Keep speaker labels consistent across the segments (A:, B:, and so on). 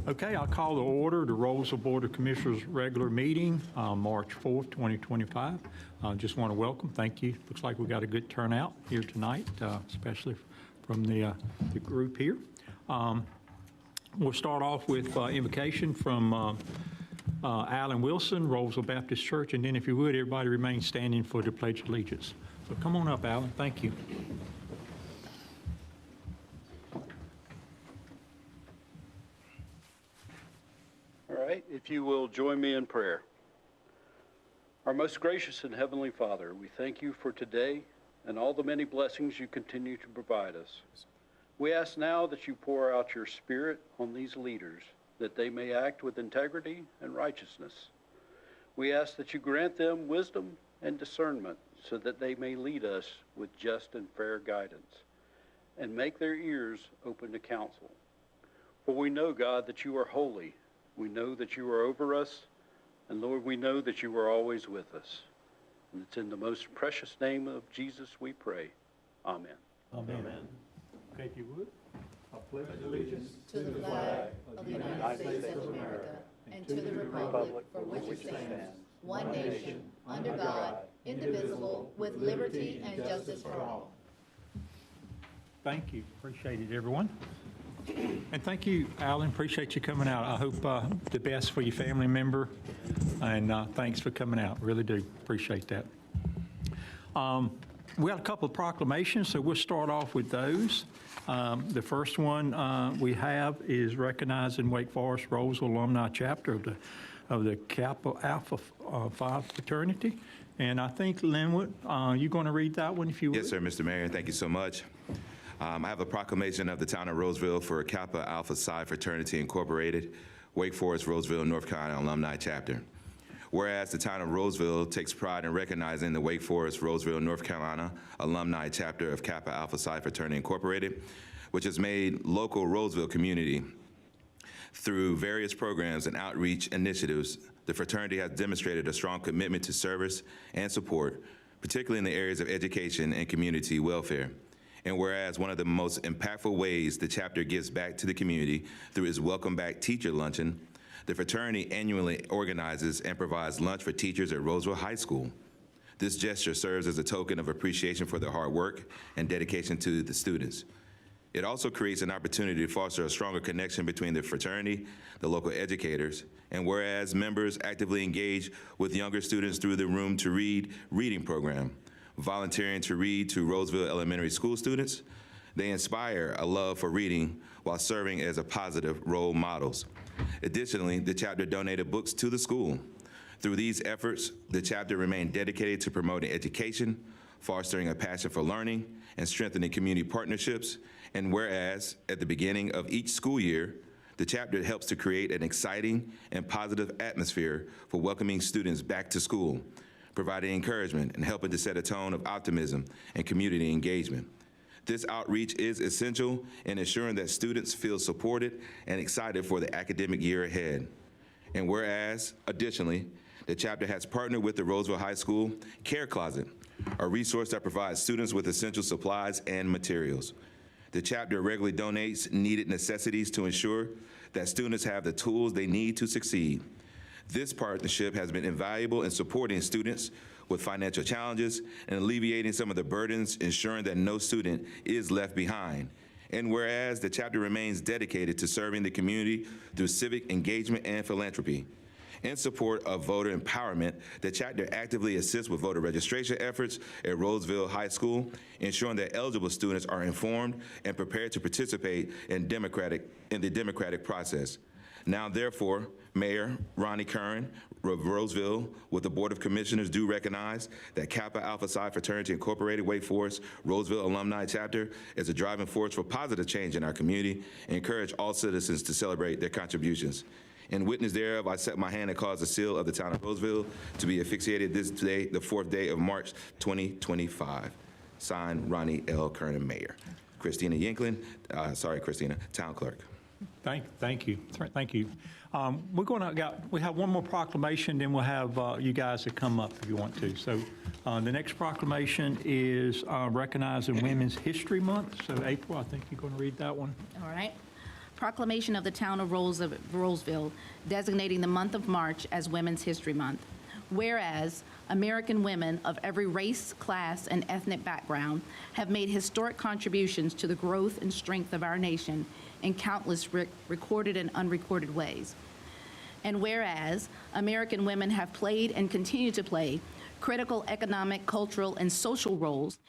A: Okay, I'll call to order the Rolesville Board of Commissioners regular meeting, March 4th, 2025. Just want to welcome, thank you. Looks like we got a good turnout here tonight, especially from the group here. We'll start off with invocation from Alan Wilson, Rolesville Baptist Church, and then if you would, everybody remain standing for the Pledge of Allegiance. So come on up, Alan. Thank you.
B: All right, if you will join me in prayer. Our most gracious and heavenly Father, we thank you for today and all the many blessings you continue to provide us. We ask now that you pour out your Spirit on these leaders, that they may act with integrity and righteousness. We ask that you grant them wisdom and discernment so that they may lead us with just and fair guidance and make their ears open to counsel. For we know, God, that you are holy. We know that you are over us, and Lord, we know that you are always with us. And it's in the most precious name of Jesus we pray. Amen.
A: Amen. Okay, if you would, I pledge allegiance
C: to the flag of the United States of America and to the republic for which it stands, one nation, under God, indivisible, with liberty and justice for all.
A: Thank you. Appreciate it, everyone. And thank you, Alan. Appreciate you coming out. I hope the best for your family member, and thanks for coming out. Really do appreciate that. We got a couple of proclamations, so we'll start off with those. The first one we have is recognizing Wake Forest Rolesville Alumni Chapter of the Kappa Alpha Phi fraternity. And I think, Linwood, you're going to read that one if you would.
D: Yes, sir, Mr. Mayor. Thank you so much. I have a proclamation of the town of Rolesville for Kappa Alpha Psi Fraternity Incorporated, Wake Forest Rolesville, North Carolina Alumni Chapter. Whereas the town of Rolesville takes pride in recognizing the Wake Forest Rolesville, North Carolina Alumni Chapter of Kappa Alpha Psi Fraternity Incorporated, which has made local Rolesville community through various programs and outreach initiatives. The fraternity has demonstrated a strong commitment to service and support, particularly in the areas of education and community welfare. And whereas one of the most impactful ways the chapter gives back to the community through its Welcome Back Teacher Luncheon, the fraternity annually organizes and provides lunch for teachers at Rolesville High School. This gesture serves as a token of appreciation for their hard work and dedication to the students. It also creates an opportunity to foster a stronger connection between the fraternity, the local educators, and whereas members actively engage with younger students through the Room to Read reading program, volunteering to read to Rolesville Elementary School students, they inspire a love for reading while serving as a positive role models. Additionally, the chapter donated books to the school. Through these efforts, the chapter remained dedicated to promoting education, fostering a passion for learning, and strengthening community partnerships. And whereas at the beginning of each school year, the chapter helps to create an exciting and positive atmosphere for welcoming students back to school, providing encouragement and helping to set a tone of optimism and community engagement. This outreach is essential in ensuring that students feel supported and excited for the academic year ahead. And whereas, additionally, the chapter has partnered with the Rolesville High School Care Closet, a resource that provides students with essential supplies and materials. The chapter regularly donates needed necessities to ensure that students have the tools they need to succeed. This partnership has been invaluable in supporting students with financial challenges and alleviating some of the burdens, ensuring that no student is left behind. And whereas the chapter remains dedicated to serving the community through civic engagement and philanthropy. In support of voter empowerment, the chapter actively assists with voter registration efforts at Rolesville High School, ensuring that eligible students are informed and prepared to participate in the democratic process. Now, therefore, Mayor Ronnie Curran of Rolesville, with the Board of Commissioners, do recognize that Kappa Alpha Psi Fraternity Incorporated Wake Forest Rolesville Alumni Chapter is a driving force for positive change in our community and encourage all citizens to celebrate their contributions. In witness thereof, I set my hand and cause the seal of the town of Rolesville to be affixated this day, the 4th day of March, 2025. Signed, Ronnie L. Curran, Mayor. Christina Yanklin, Town Clerk.
A: Thank you. Thank you. We have one more proclamation, then we'll have you guys to come up if you want to. So the next proclamation is recognizing Women's History Month. So April, I think you're going to read that one.
C: All right.
E: Proclamation of the Town of Rolesville designating the month of March as Women's History Month. Whereas American women of every race, class, and ethnic background have made historic contributions to the growth and strength of our nation in countless recorded and unrecorded ways. And whereas American women have played and continue to play critical economic, cultural, and social roles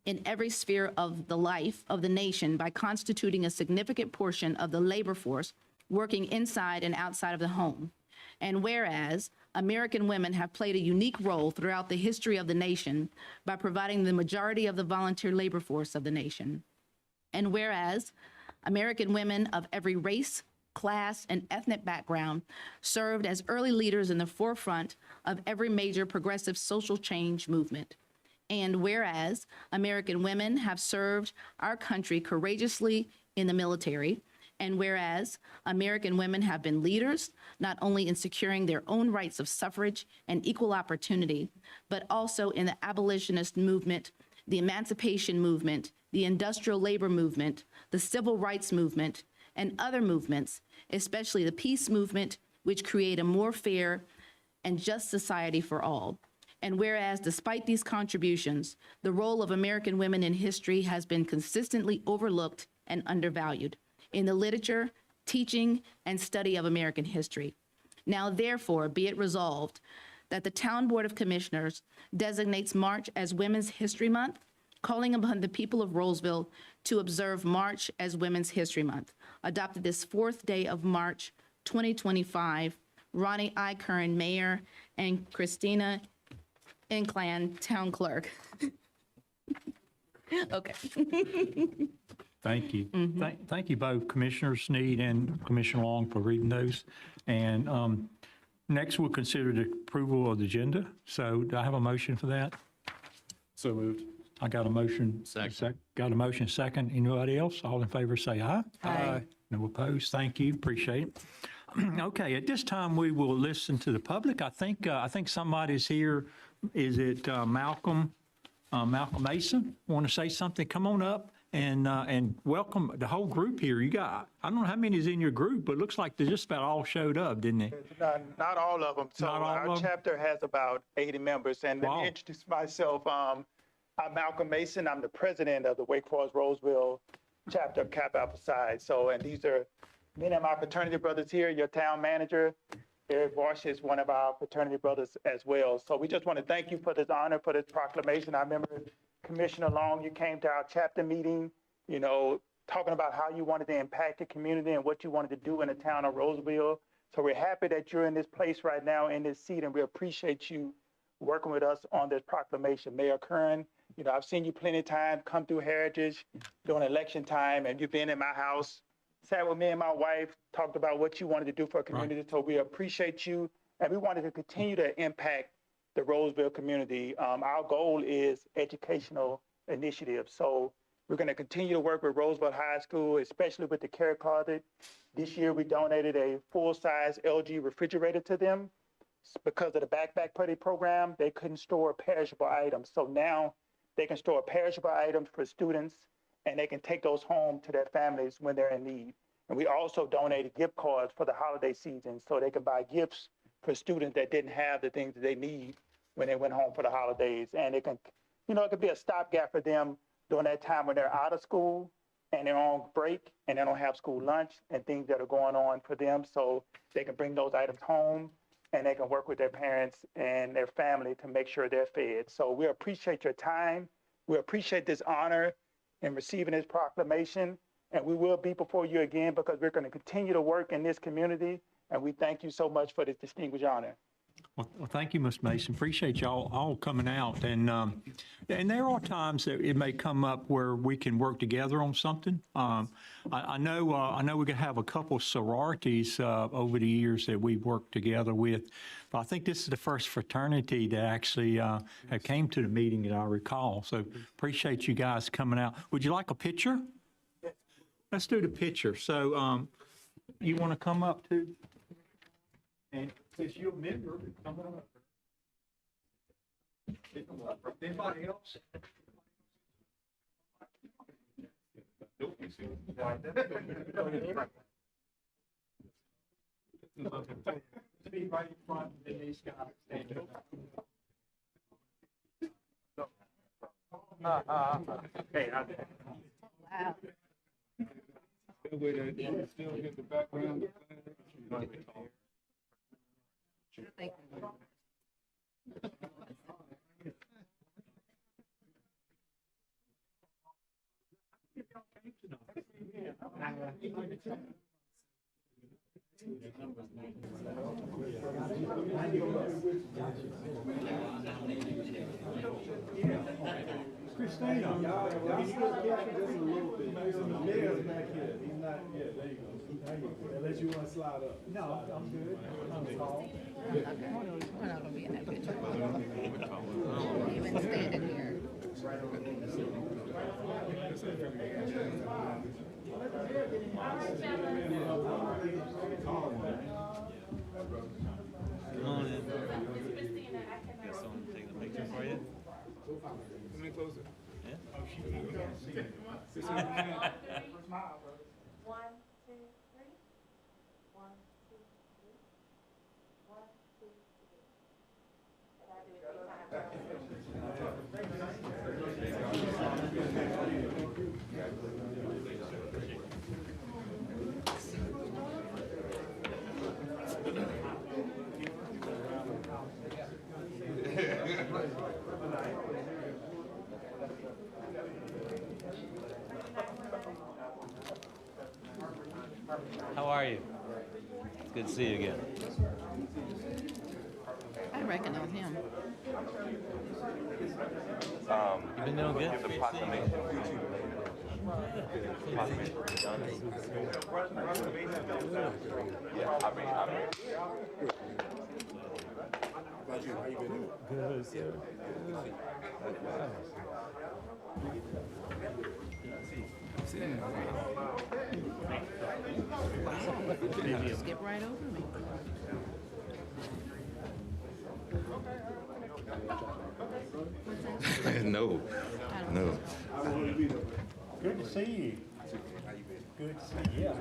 E: in every sphere of the life of the nation by constituting a significant portion of the labor force working inside and outside of the home. And whereas American women have played a unique role throughout the history of the nation by providing the majority of the volunteer labor force of the nation. And whereas American women of every race, class, and ethnic background served as early leaders in the forefront of every major progressive social change movement. And whereas American women have served our country courageously in the military, and whereas American women have been leaders, not only in securing their own rights of suffrage and equal opportunity, but also in the abolitionist movement, the emancipation movement, the industrial labor movement, the civil rights movement, and other movements, especially the peace movement, which create a more fair and just society for all. And whereas, despite these contributions, the role of American women in history has been consistently overlooked and undervalued in the literature, teaching, and study of American history. Now, therefore, be it resolved that the Town Board of Commissioners designates March as Women's History Month, calling upon the people of Rolesville to observe March as Women's History Month, adopted this 4th day of March, 2025. Ronnie I. Curran, Mayor, and Christina Inclan, Town Clerk. Okay.
A: Thank you. Thank you both, Commissioner Sneed and Commissioner Long, for reading those. And next, we'll consider the approval of the agenda. So do I have a motion for that?
F: So moved.
A: I got a motion. Got a motion second. Anybody else? All in favor say aye.
E: Aye.
A: No opposed. Thank you. Appreciate it. Okay, at this time, we will listen to the public. I think somebody's here. Is it Malcolm Mason? Want to say something? Come on up and welcome the whole group here. You got, I don't know how many is in your group, but it looks like they just about all showed up, didn't they?
G: Not all of them. So
A: Not all
G: our
A: of 'em?
G: chapter has about 80 members. And let
A: Wow.
G: me introduce myself. I'm Malcolm Mason. I'm the president of the Wake Forest Rolesville chapter of Kappa Alpha Psi. So, and these are many of my fraternity brothers here. Your town manager, Eric Bosch, is one of our fraternity brothers as well. So we just want to thank you for this honor, for this proclamation. I remember Commissioner Long, you came to our chapter meeting, you know, talking about how you wanted to impact the community and what you wanted to do in the town of Rolesville. So we're happy that you're in this place right now in this seat, and we appreciate you working with us on this proclamation. Mayor Curran, you know, I've seen you plenty of times come through Heritage during election time, and you've been in my house, sat with me and my wife, talked about what you wanted to do for our community. So we appreciate you, and we wanted to continue to impact the Rolesville community. Our goal is educational initiatives. So we're going to continue to work with Rolesville High School, especially with the care closet. This year, we donated a full-size LG refrigerator to them. Because of the backpack buddy program, they couldn't store perishable items. So now they can store perishable items for students, and they can take those home to their families when they're in need. And we also donated gift cards for the holiday season, so they could buy gifts for students that didn't have the things that they need when they went home for the holidays. And it can, you know, it could be a stopgap for them during that time when they're out of school and they're on break and they don't have school lunch and things that are going on for them. So they can bring those items home and they can work with their parents and their family to make sure they're fed. So we appreciate your time. We appreciate this honor in receiving this proclamation. And we will be before you again because we're going to continue to work in this community. And we thank you so much for this distinguished honor.
A: Well, thank you, Mr. Mason. Appreciate y'all all coming out. And there are times that it may come up where we can work together on something. I know we could have a couple sororities over the years that we've worked together with, but I think this is the first fraternity that actually have came to the meeting that I recall. So appreciate you guys coming out. Would you like a picture? Let's do the picture. So you want to come up too? And since you're a member, come on up. Anybody else? Be right in front, and these guys stand up. Okay,
E: Wow.
F: Still get the background.
E: Thank you.
A: Christina.
H: Unless you want to slide up.
A: No, I'm good.
E: Okay. We're not gonna be in that picture. Even standing here.
I: Come on in. Got someone taking a picture for you?
F: Come in closer.
I: Yeah?
C: One, two, three. One, two, three. One, two, three. And I do it 3 times.
I: How are you? It's good to see you again.
E: I recognize him.
I: You been doing good? Good, sir.
E: Skip right over me.
D: No, no.
A: Good to see you. Good to see you, yeah.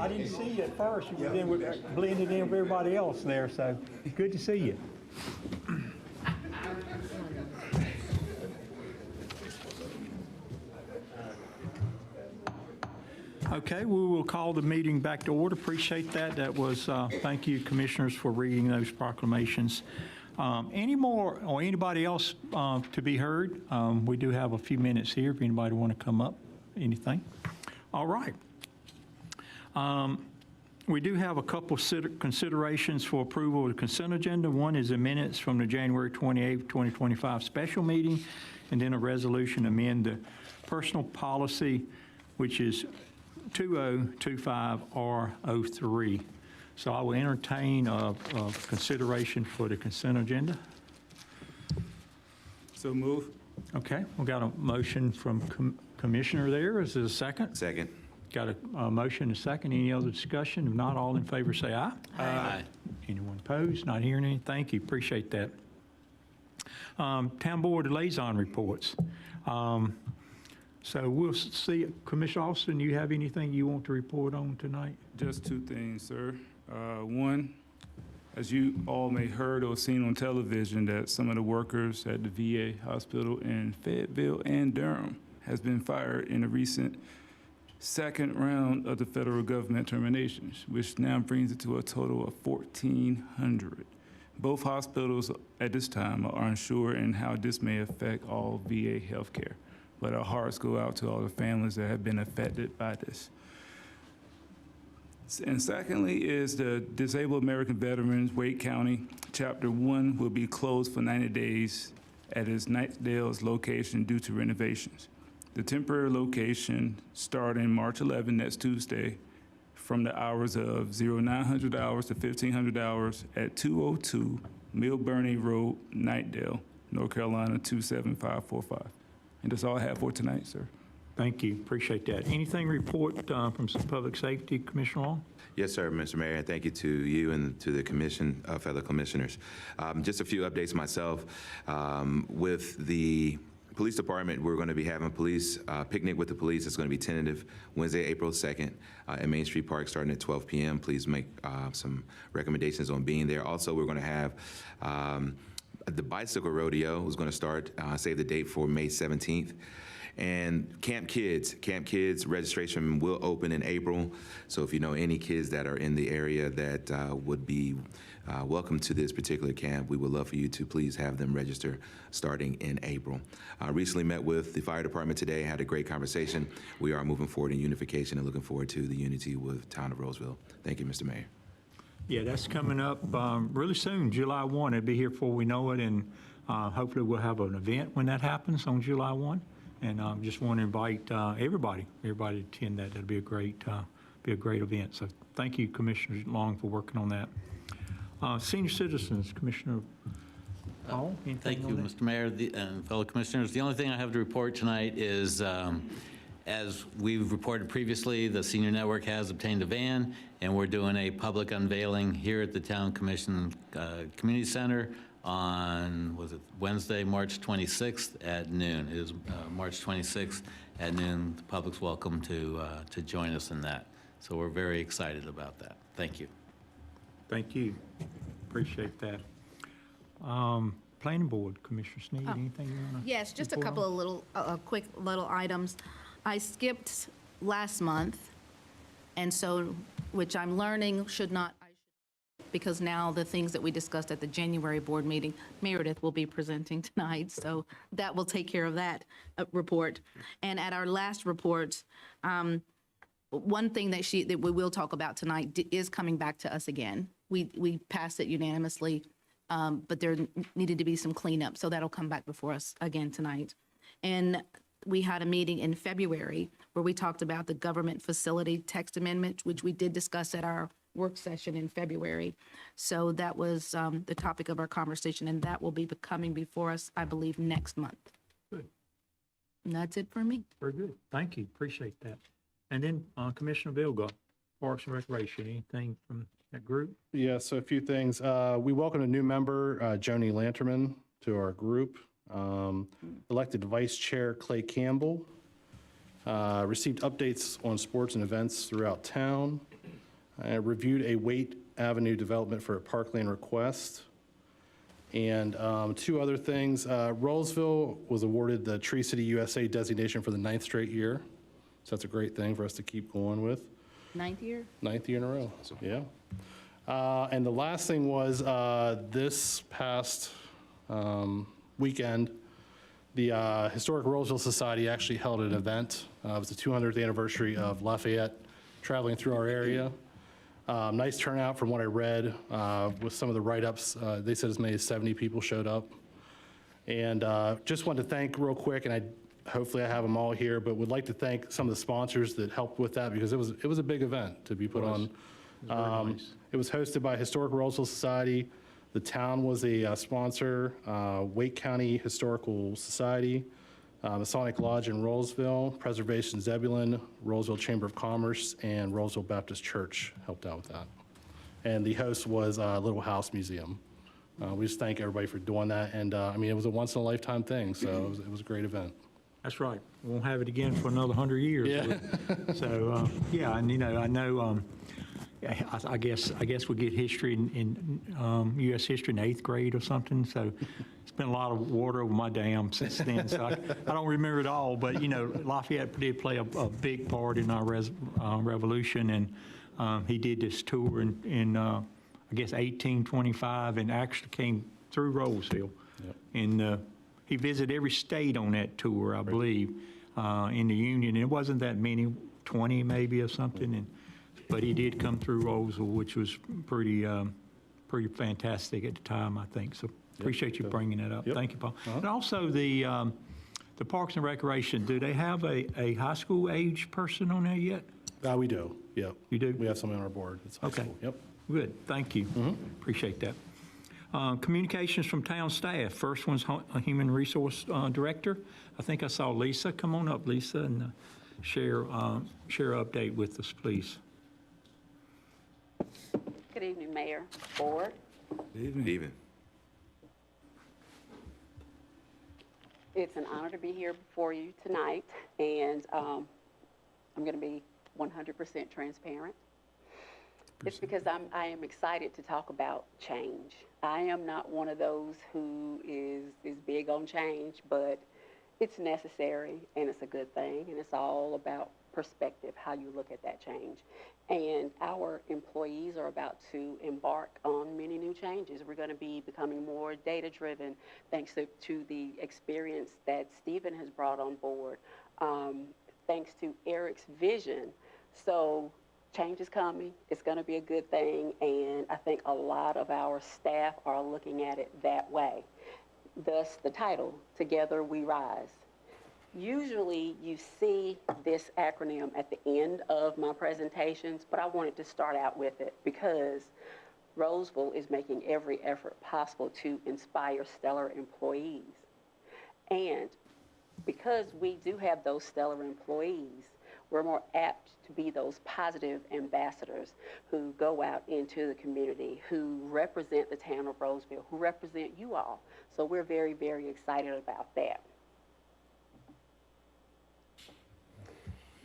A: I didn't see you at first. You were in with, blended in with everybody else there, so good to see you. Okay, we will call the meeting back to order. Appreciate that. That was, thank you, commissioners, for reading those proclamations. Any more, or anybody else to be heard? We do have a few minutes here if anybody want to come up, anything. All right. We do have a couple considerations for approval of the consent agenda. One is the minutes from the January 28, 2025 special meeting, and then a resolution to amend the personal policy, which is 2025R03. So I will entertain a consideration for the consent agenda.
F: So move.
A: Okay, we got a motion from Commissioner there. Is there a second?
D: Second.
A: Got a motion and a second. Any other discussion? If not, all in favor say aye.
I: Aye.
A: Anyone opposed? Not hearing any? Thank you. Appreciate that. Town Board liaison reports. So we'll see. Commissioner Austin, you have anything you want to report on tonight?
F: Just 2 things, sir. One, as you all may heard or seen on television, that some of the workers at the VA hospital in Fayetteville and Durham has been fired in a recent second round of the federal government terminations, which now brings it to a total of 1,400. Both hospitals at this time are unsure in how this may affect all VA healthcare, but our hearts go out to all the families that have been affected by this. And secondly is the Disabled American Veterans Wake County Chapter 1 will be closed for 90 days at its Knightdale's location due to renovations. The temporary location starting March 11, next Tuesday, from the hours of 0900 hours to 1500 hours at 202 Mill Burney Road, Knightdale, North Carolina 27545. And that's all I have for tonight, sir.
A: Thank you. Appreciate that. Anything report from Public Safety, Commissioner Long?
D: Yes, sir, Mr. Mayor, and thank you to you and to the commission, fellow commissioners. Just a few updates myself. With the Police Department, we're going to be having police picnic with the police. It's going to be tentative Wednesday, April 2nd at Main Street Park starting at 12 p.m. Please make some recommendations on being there. Also, we're going to have the bicycle rodeo is going to start, save the date for May 17th. And Camp Kids registration will open in April. So if you know any kids that are in the area that would be welcome to this particular camp, we would love for you to please have them register starting in April. I recently met with the fire department today, had a great conversation. We are moving forward in unification and looking forward to the unity with town of Rolesville. Thank you, Mr. Mayor.
A: Yeah, that's coming up really soon, July 1. It'll be here before we know it, and hopefully we'll have an event when that happens on July 1. And just want to invite everybody to attend that. That'll be a great event. So thank you, Commissioner Long, for working on that. Senior citizens, Commissioner Hall.
J: Thank you, Mr. Mayor and fellow commissioners. The only thing I have to report tonight is, as we've reported previously, the Senior Network has obtained a van, and we're doing a public unveiling here at the Town Commission Community Center on, was it Wednesday, March 26th at noon. It is March 26th at noon. The public's welcome to join us in that. So we're very excited about that. Thank you.
A: Thank you. Appreciate that. Planning Board, Commissioner Sneed, anything you want to?
E: Yes, just a couple of little, quick little items. I skipped last month, and so, which I'm learning should not, because now the things that we discussed at the January board meeting, Meredith will be presenting tonight, so that will take care of that report. And at our last report, one thing that we will talk about tonight is coming back to us again. We passed it unanimously, but there needed to be some cleanup, so that'll come back before us again tonight. And we had a meeting in February where we talked about the government facility text amendment, which we did discuss at our work session in February. So that was the topic of our conversation, and that will be coming before us, I believe, next month.
A: Good.
E: And that's it for me.
A: Very good. Thank you. Appreciate that. And then Commissioner Vilga, Parks and Recreation, anything from that group?
K: Yeah, so a few things. We welcome a new member, Joni Lanterman, to our group. Elected Vice Chair Clay Campbell. Received updates on sports and events throughout town. Reviewed a Waite Avenue development for a parkland request. And two other things. Rolesville was awarded the Tree City USA designation for the 9th straight year. So that's a great thing for us to keep going with.
E: 9th year?
K: 9th year in a row, yeah. And the last thing was this past weekend, the Historic Rolesville Society actually held an event. It was the 200th anniversary of Lafayette traveling through our area. Nice turnout from what I read with some of the write-ups. They said as many as 70 people showed up. And just wanted to thank real quick, and hopefully I have them all here, but would like to thank some of the sponsors that helped with that, because it was a big event to be put on.
A: Nice.
K: It was hosted by Historic Rolesville Society. The town was a sponsor, Wake County Historical Society, Masonic Lodge in Rolesville, Preservation Zebulon, Rolesville Chamber of Commerce, and Rolesville Baptist Church helped out with that. And the host was Little House Museum. We just thank everybody for doing that. And I mean, it was a once-in-a-lifetime thing, so it was a great event.
A: That's right. We won't have it again for another 100 years.
K: Yeah.
A: So, yeah, and I know, I guess we get history in U.S. history in 8th grade or something. So it's been a lot of water over my dam since then. So I don't remember it all, but Lafayette did play a big part in our revolution, and he did this tour in I guess 1825, and actually came through Rolesville.
K: Yep.
A: And he visited every state on that tour, I believe, in the Union. And it wasn't that many, 20 maybe or something. But he did come through Rolesville, which was pretty fantastic at the time, I think. So appreciate you bringing that up.
K: Yep.
A: Thank you, Paul. And also the Parks and Recreation, do they have a high school age person on there yet?
K: We do, yep.
A: You do?
K: We have somebody on our board. It's high
A: Okay.
K: school. Yep.
A: Good, thank you. Appreciate that. Communications from town staff. First one's Human Resource Director. I think I saw Lisa. Come on up, Lisa, and share an update with us, please.
L: Good evening, Mayor, Board.
D: Even.
L: It's an honor to be here before you tonight, and I'm going to be 100% transparent. It's because I am excited to talk about change. I am not one of those who is big on change, but it's necessary and it's a good thing, and it's all about perspective, how you look at that change. And our employees are about to embark on many new changes. We're going to be becoming more data-driven thanks to the experience that Stephen has brought on board, thanks to Eric's vision. So change is coming. It's going to be a good thing, and I think a lot of our staff are looking at it that way. Thus the title, Together We Rise. Usually you see this acronym at the end of my presentations, but I wanted to start out with it because Rolesville is making every effort possible to inspire stellar employees. And because we do have those stellar employees, we're more apt to be those positive ambassadors who go out into the community, who represent the town of Rolesville, who represent you all. So we're very, very excited about that.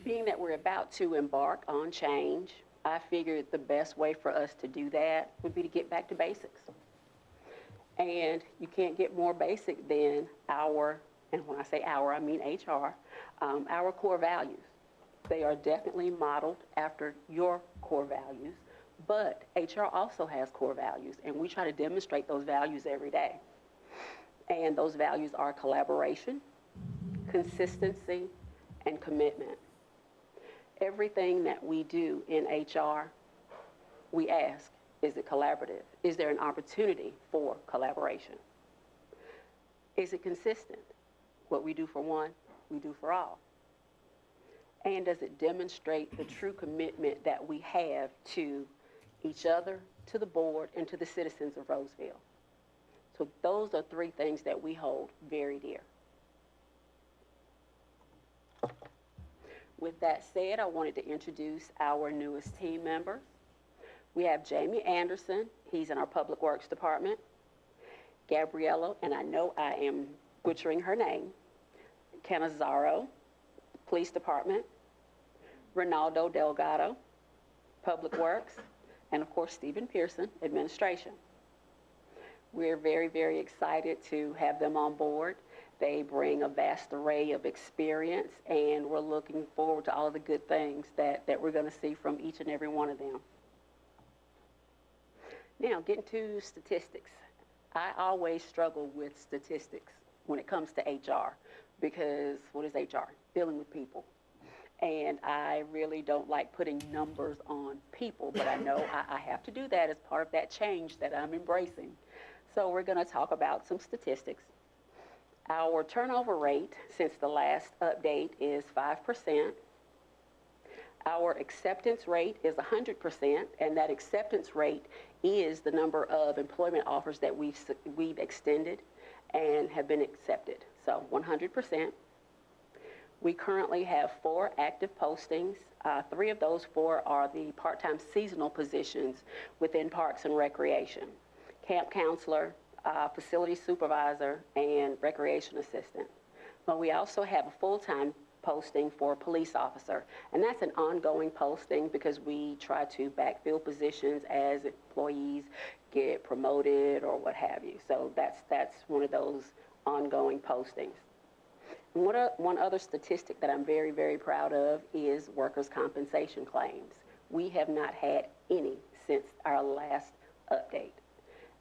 L: Being that we're about to embark on change, I figured the best way for us to do that would be to get back to basics. And you can't get more basic than our, and when I say our, I mean HR, our core values. They are definitely modeled after your core values, but HR also has core values, and we try to demonstrate those values every day. And those values are collaboration, consistency, and commitment. Everything that we do in HR, we ask, is it collaborative? Is there an opportunity for collaboration? Is it consistent? What we do for one, we do for all. And does it demonstrate the true commitment that we have to each other, to the board, and to the citizens of Rolesville? So those are three things that we hold very dear. With that said, I wanted to introduce our newest team member. We have Jamie Anderson. He's in our Public Works Department. Gabriella, and I know I am butchering her name, Canizaro, Police Department. Ronaldo Delgado, Public Works, and of course Stephen Pearson, Administration. We're very, very excited to have them on board. They bring a vast array of experience, and we're looking forward to all of the good things that we're going to see from each and every one of them. Now, getting to statistics. I always struggle with statistics when it comes to HR, because what is HR? Dealing with people. And I really don't like putting numbers on people, but I know I have to do that as part of that change that I'm embracing. So we're going to talk about some statistics. Our turnover rate since the last update is 5%. Our acceptance rate is 100%, and that acceptance rate is the number of employment offers that we've extended and have been accepted. So 100%. We currently have 4 active postings. 3 of those 4 are the part-time seasonal positions within Parks and Recreation: camp counselor, facility supervisor, and recreation assistant. But we also have a full-time posting for police officer, and that's an ongoing posting because we try to backfill positions as employees get promoted or what have you. So that's one of those ongoing postings. One other statistic that I'm very, very proud of is workers' compensation claims. We have not had any since our last update.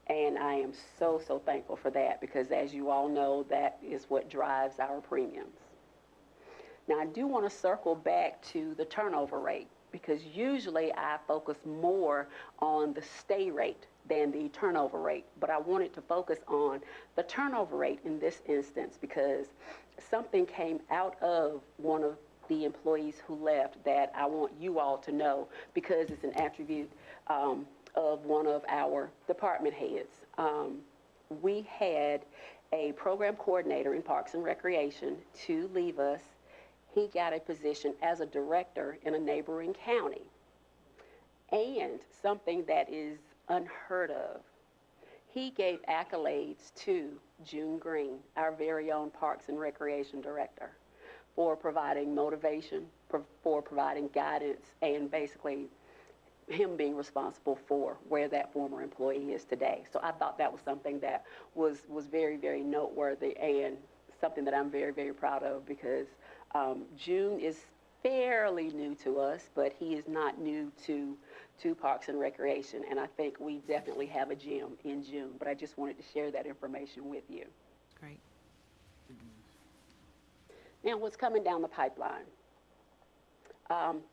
L: And I am so, so thankful for that because, as you all know, that is what drives our premiums. Now, I do want to circle back to the turnover rate because usually I focus more on the stay rate than the turnover rate, but I wanted to focus on the turnover rate in this instance because something came out of one of the employees who left that I want you all to know because it's an attribute of one of our department heads. We had a program coordinator in Parks and Recreation to leave us. He got a position as a director in a neighboring county. And something that is unheard of, he gave accolades to June Green, our very own Parks and Recreation Director, for providing motivation, for providing guidance, and basically him being responsible for where that former employee is today. So I thought that was something that was very, very noteworthy and something that I'm very, very proud of, because June is fairly new to us, but he is not new to Parks and Recreation, and I think we definitely have a gem in June, but I just wanted to share that information with you.
E: Great.
L: Now, what's coming down the pipeline?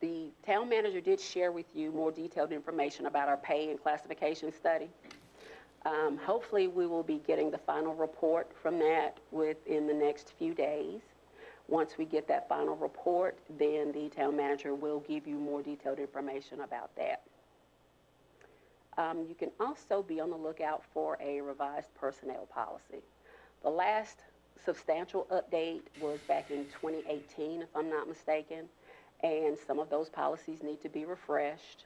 L: The town manager did share with you more detailed information about our pay and classification study. Hopefully, we will be getting the final report from that within the next few days. Once we get that final report, then the town manager will give you more detailed information about that. You can also be on the lookout for a revised personnel policy. The last substantial update was back in 2018, if I'm not mistaken, and some of those policies need to be refreshed.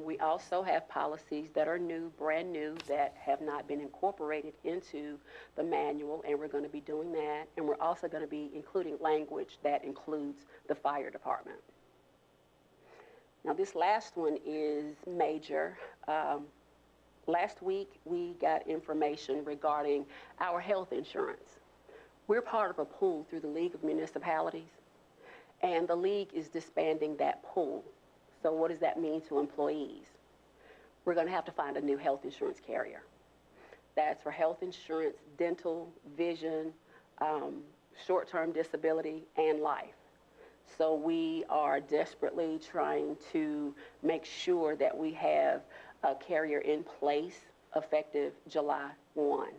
L: We also have policies that are new, brand new, that have not been incorporated into the manual, and we're going to be doing that. And we're also going to be including language that includes the fire department. Now, this last one is major. Last week, we got information regarding our health insurance. We're part of a pool through the League of Municipalities, and the league is disbanding that pool. So what does that mean to employees? We're going to have to find a new health insurance carrier. That's for health insurance, dental, vision, short-term disability, and life. So we are desperately trying to make sure that we have a carrier in place effective July 1.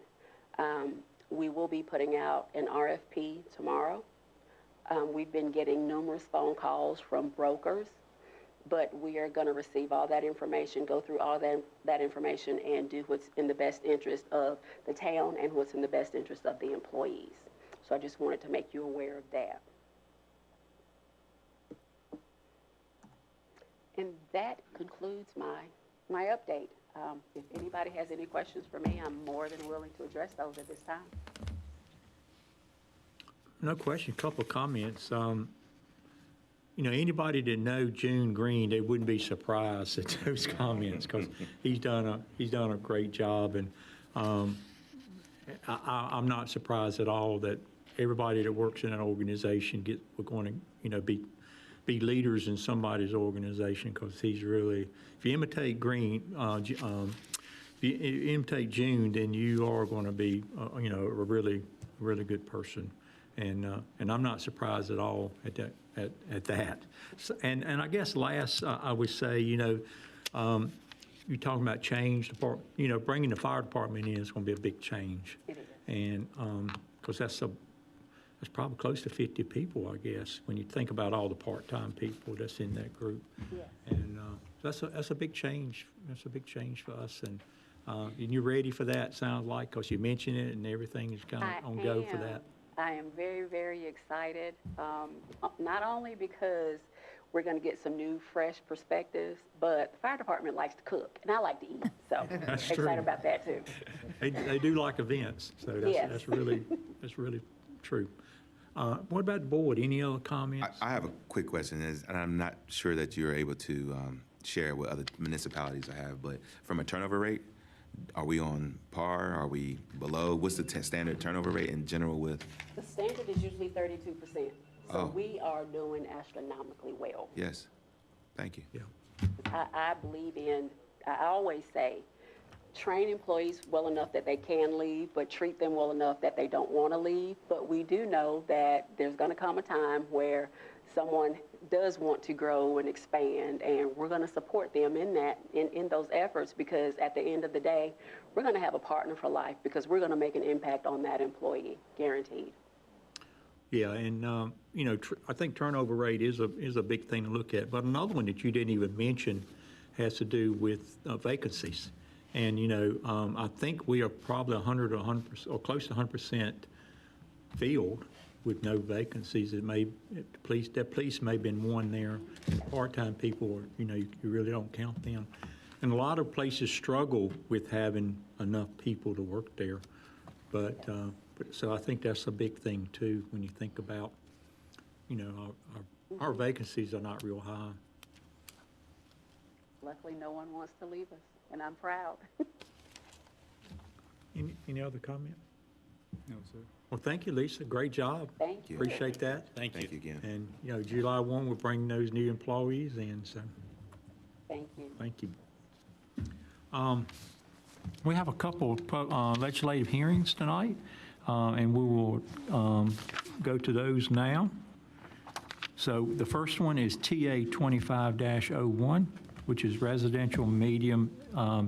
L: We will be putting out an RFP tomorrow. We've been getting numerous phone calls from brokers, but we are going to receive all that information, go through all that information, and do what's in the best interest of the town and what's in the best interest of the employees. So I just wanted to make you aware of that. And that concludes my update. If anybody has any questions for me, I'm more than willing to address those at this time.
A: No question, a couple of comments. You know, anybody that know June Green, they wouldn't be surprised at those comments, because he's done a great job, and I'm not surprised at all that everybody that works in an organization we're going to, you know, be leaders in somebody's organization, because he's really, if you imitate Green, if you imitate June, then you are going to be, you know, a really good person. And I'm not surprised at all at that. So, and I guess last, I would say, you know, you're talking about change, you know, bringing the fire department in is going to be a big change.
L: It is.
A: And because that's probably close to 50 people, I guess, when you think about all the part-time people that's in that group.
L: Yes.
A: And that's a big change. That's a big change for us. And you're ready for that, sounds like, because you mentioned it and everything is kind of on go for that.
L: I am very, very excited, not only because we're going to get some new, fresh perspectives, but the fire department likes to cook, and I like to eat, so
A: That's
L: excited
A: true.
L: about that, too.
A: They do like events, so
L: Yes.
A: that's really true. What about the board? Any other comments?
D: I have a quick question, and I'm not sure that you're able to share with other municipalities I have, but from a turnover rate, are we on par? Are we below? What's the standard turnover rate in general with?
L: The standard is usually 32%, so
D: Oh.
L: we are doing astronomically well.
D: Yes. Thank you.
A: Yeah.
L: I believe in, I always say, train employees well enough that they can leave, but treat them well enough that they don't want to leave. But we do know that there's going to come a time where someone does want to grow and expand, and we're going to support them in that, in those efforts, because at the end of the day, we're going to have a partner for life, because we're going to make an impact on that employee, guaranteed.
A: Yeah, and you know, I think turnover rate is a big thing to look at. But another one that you didn't even mention has to do with vacancies. And you know, I think we are probably 100 or close to 100% filled with no vacancies. It may, police may have been one there. Part-time people, you know, you really don't count them. And a lot of places struggle with having enough people to work there. So I think that's a big thing too, when you think about, you know, our vacancies are not real high.
L: Luckily, no one wants to leave us, and I'm proud.
A: Any other comment?
F: No, sir.
A: Well, thank you, Lisa. Great job.
L: Thank you.
A: Appreciate that.
J: Thank
D: Thank you again.
A: And, you know, July 1, we'll bring those new employees in, so
L: Thank you.
A: thank you. We have a couple of legislative hearings tonight, and we will go to those now. So the first one is TA 25-01, which is residential medium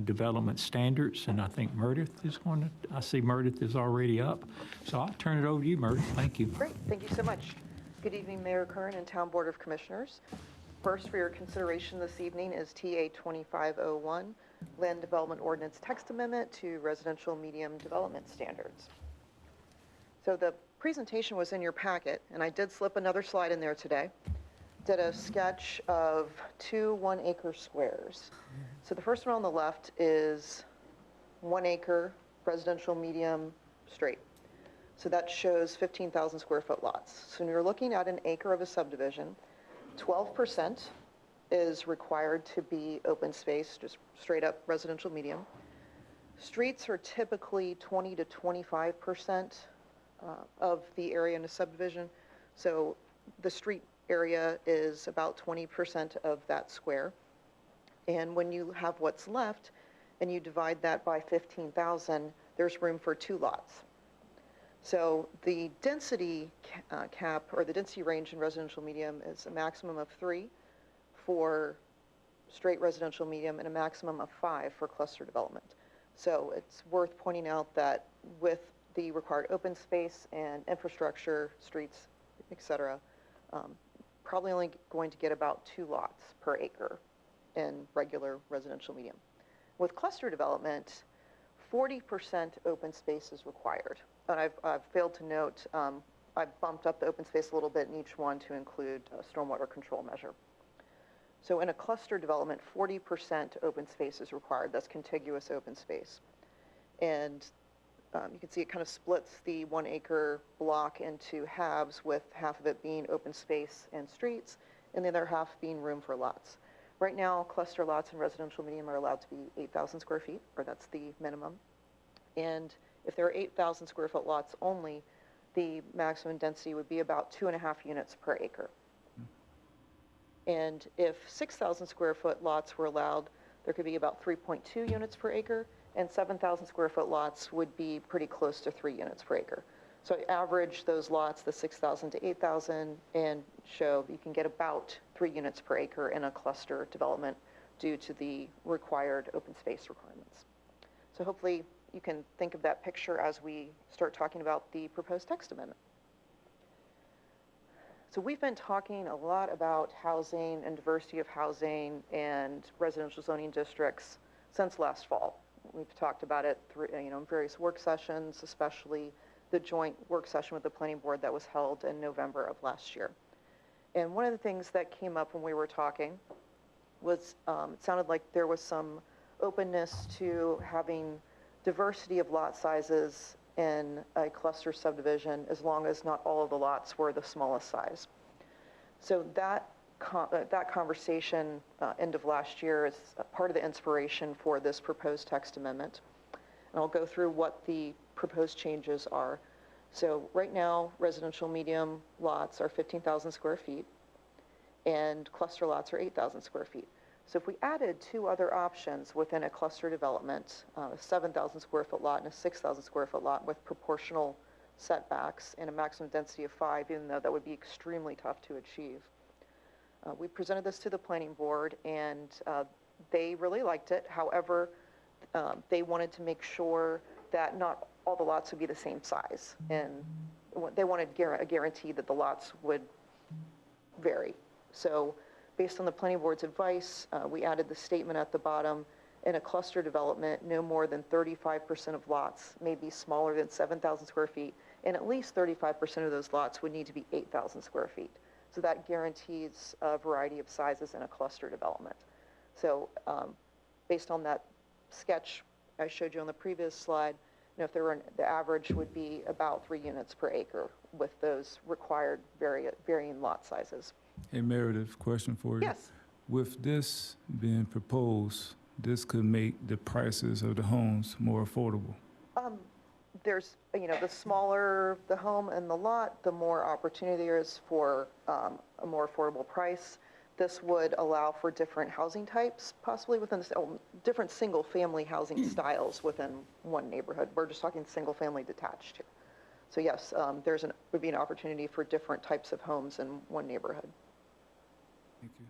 A: development standards, and I think Meredith is going to, I see Meredith is already up. So I'll turn it over to you, Meredith. Thank you.
M: Great, thank you so much. Good evening, Mayor Kern and Town Board of Commissioners. First for your consideration this evening is TA 2501, Land Development Ordinance Text Amendment to Residential Medium Development Standards. So the presentation was in your packet, and I did slip another slide in there today. Did a sketch of 2 1-acre squares. So the first one on the left is 1 acre residential medium straight. So that shows 15,000 square foot lots. So when you're looking at an acre of a subdivision, 12% is required to be open space, just straight up residential medium. Streets are typically 20 to 25% of the area in a subdivision. So the street area is about 20% of that square. And when you have what's left and you divide that by 15,000, there's room for 2 lots. So the density cap, or the density range in residential medium, is a maximum of 3 for straight residential medium and a maximum of 5 for cluster development. So it's worth pointing out that with the required open space and infrastructure, streets, et cetera, probably only going to get about 2 lots per acre in regular residential medium. With cluster development, 40% open space is required. And I've failed to note, I've bumped up the open space a little bit in each one to include a stormwater control measure. So in a cluster development, 40% open space is required. That's contiguous open space. And you can see it kind of splits the 1 acre block into halves, with half of it being open space and streets, and the other half being room for lots. Right now, cluster lots in residential medium are allowed to be 8,000 square feet, or that's the minimum. And if there are 8,000 square foot lots only, the maximum density would be about 2.5 units per acre. And if 6,000 square foot lots were allowed, there could be about 3.2 units per acre, and 7,000 square foot lots would be pretty close to 3 units per acre. So I average those lots, the 6,000 to 8,000, and show you can get about 3 units per acre in a cluster development due to the required open space requirements. So hopefully you can think of that picture as we start talking about the proposed text amendment. So we've been talking a lot about housing and diversity of housing and residential zoning districts since last fall. We've talked about it through, in various work sessions, especially the joint work session with the planning board that was held in November of last year. And one of the things that came up when we were talking was it sounded like there was some openness to having diversity of lot sizes in a cluster subdivision, as long as not all of the lots were the smallest size. So that conversation end of last year is part of the inspiration for this proposed text amendment. And I'll go through what the proposed changes are. So right now, residential medium lots are 15,000 square feet, and cluster lots are 8,000 square feet. So if we added 2 other options within a cluster development, a 7,000 square foot lot and a 6,000 square foot lot with proportional setbacks and a maximum density of 5, even though that would be extremely tough to achieve. We presented this to the planning board, and they really liked it. However, they wanted to make sure that not all the lots would be the same size, and they wanted a guarantee that the lots would vary. So based on the planning board's advice, we added the statement at the bottom: in a cluster development, no more than 35% of lots may be smaller than 7,000 square feet, and at least 35% of those lots would need to be 8,000 square feet. So that guarantees a variety of sizes in a cluster development. So based on that sketch I showed you on the previous slide, if the average would be about 3 units per acre with those required varying lot sizes.
F: Hey Meredith, question for you.
M: Yes.
F: With this being proposed, this could make the prices of the homes more affordable.
M: There's, the smaller the home and the lot, the more opportunity there is for a more affordable price. This would allow for different housing types, possibly within different single-family housing styles within one neighborhood. We're just talking single-family detached here. So yes, would be an opportunity for different types of homes in one neighborhood.
F: Thank you.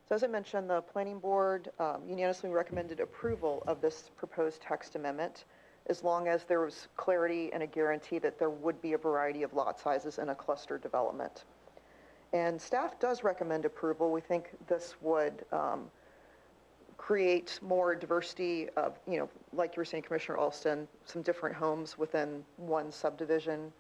M: So as I mentioned, the planning board unanimously recommended approval of this proposed text amendment as long as there was clarity and a guarantee that there would be a variety of lot sizes in a cluster development. And staff does recommend approval. We think this would create more diversity of, like you were saying, Commissioner Alston, some different homes within one subdivision,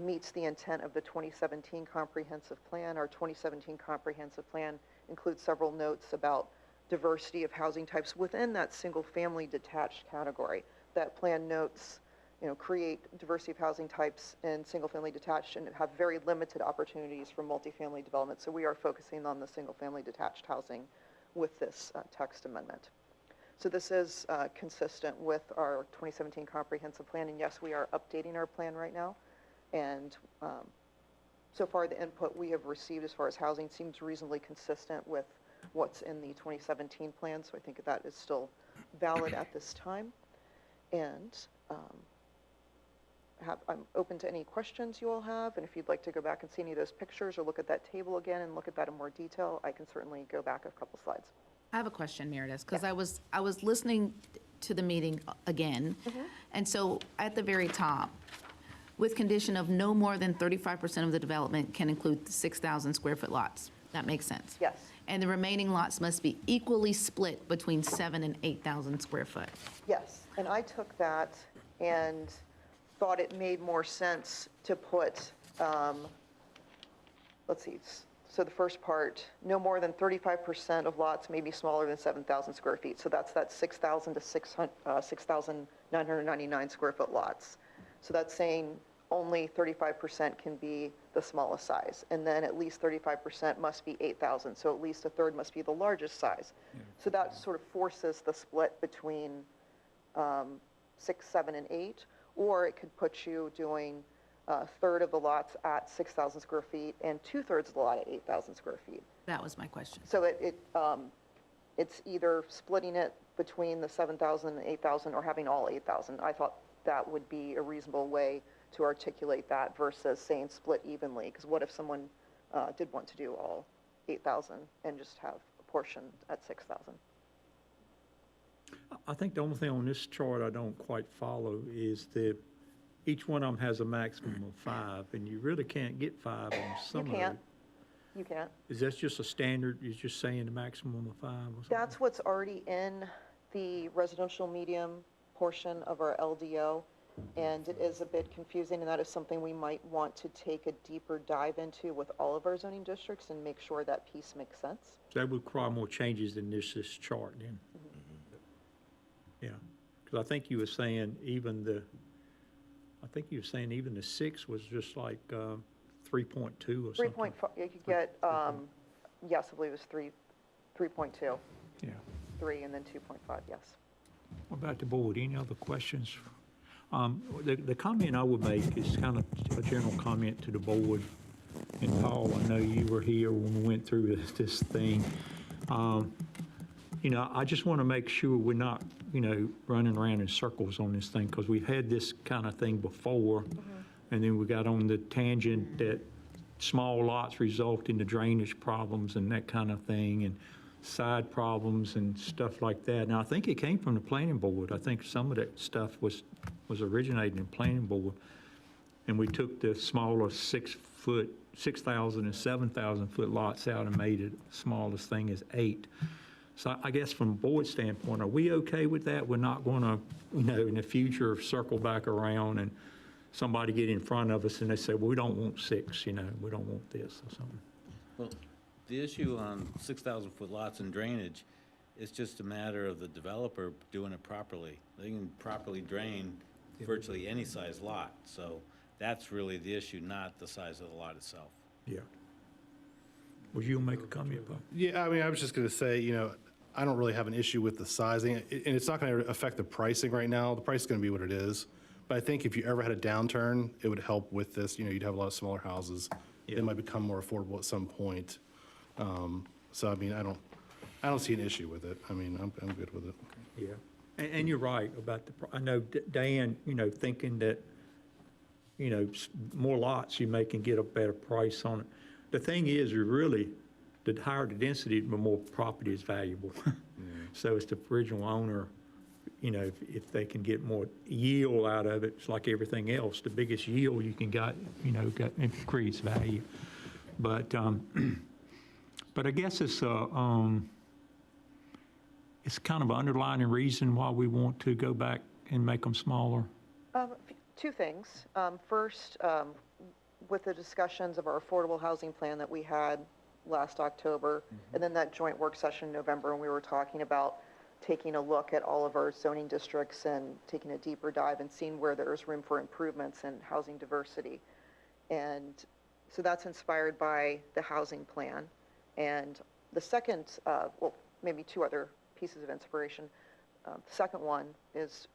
M: meets the intent of the 2017 comprehensive plan. Our 2017 comprehensive plan includes several notes about diversity of housing types within that single-family detached category. That plan notes, create diversity of housing types in single-family detached and have very limited opportunities for multifamily development. So we are focusing on the single-family detached housing with this text amendment. So this is consistent with our 2017 comprehensive plan, and yes, we are updating our plan right now. And so far, the input we have received as far as housing seems reasonably consistent with what's in the 2017 plan, so I think that is still valid at this time. And I'm open to any questions you all have, and if you'd like to go back and see any of those pictures or look at that table again and look at that in more detail, I can certainly go back a couple slides.
E: I have a question, Meredith, because I was listening to the meeting again, and so at the very top, with condition of no more than 35% of the development can include 6,000 square foot lots. That makes sense.
M: Yes.
E: And the remaining lots must be equally split between 7,000 and 8,000 square foot.
M: Yes, and I took that and thought it made more sense to put, let's see, so the first part, no more than 35% of lots may be smaller than 7,000 square feet. So that's that 6,000 to 6,999 square foot lots. So that's saying only 35% can be the smallest size, and then at least 35% must be 8,000, so at least a third must be the largest size. Yeah. So that sort of forces the split between 6, 7, and 8, or it could put you doing a third of the lots at 6,000 square feet and 2/3 of the lot at 8,000 square feet.
E: That was my question.
M: So it's either splitting it between the 7,000 and 8,000 or having all 8,000. I thought that would be a reasonable way to articulate that versus saying split evenly, because what if someone did want to do all 8,000 and just have a portion at 6,000?
A: I think the only thing on this chart I don't quite follow is that each one of them has a maximum of 5, and you really can't get 5 on some of them.
M: You can't.
A: Is that just a standard, you're just saying the maximum of 5 or something?
M: That's what's already in the residential medium portion of our LDO, and it is a bit confusing, and that is something we might want to take a deeper dive into with all of our zoning districts and make sure that piece makes sense.
A: So that would require more changes than this chart then? Yeah, because I think you were saying even the 6 was just like 3.2 or something.
M: 3.5, you could get, yes, I believe it was 3.2.
A: Yeah.
M: 3 and then 2.5, yes.
A: What about the board? Any other questions? The comment I would make is kind of a general comment to the board. And Paul, I know you were here when we went through this thing. I just want to make sure we're not, running around in circles on this thing, because we've had this kind of thing before. And then we got on the tangent that small lots result in the drainage problems and that kind of thing, and side problems and stuff like that. Now, I think it came from the planning board. I think some of that stuff was originating in planning board. And we took the smaller 6,000 and 7,000 foot lots out and made it the smallest thing is 8. So I guess from a board standpoint, are we okay with that? We're not going to, in the future, circle back around and somebody get in front of us and they say, well, we don't want 6, we don't want this or something.
J: Well, the issue on 6,000 foot lots and drainage It's just a matter of the developer doing it properly. They can properly drain virtually any size lot. So that's really the issue, not the size of the lot itself.
A: Yeah. Would you make a comment, Bob?
K: Yeah, I mean, I was just going to say, I don't really have an issue with the sizing, and it's not going to affect the pricing right now. The price is going to be what it is. But I think if you ever had a downturn, it would help with this. You'd have a lot of smaller houses.
A: Yeah.
K: They might become more affordable at some point. So, I mean, I don't see an issue with it. I mean, I'm good with it.
A: Yeah. And you're right about I know Dan, thinking that, more lots you may can get a better price on it. The thing is, the higher the density, the more property is valuable. So it's the original owner, if they can get more yield out of it, it's like everything else. The biggest yield you can get, it creates value. But I guess it's kind of an underlying reason why we want to go back and make them smaller.
M: Two things. First, with the discussions of our affordable housing plan that we had last October, and then that joint work session in November, when we were talking about taking a look at all of our zoning districts and taking a deeper dive and seeing where there's room for improvements and housing diversity. And so that's inspired by the housing plan. And the second, well, maybe two other pieces of inspiration. The second one is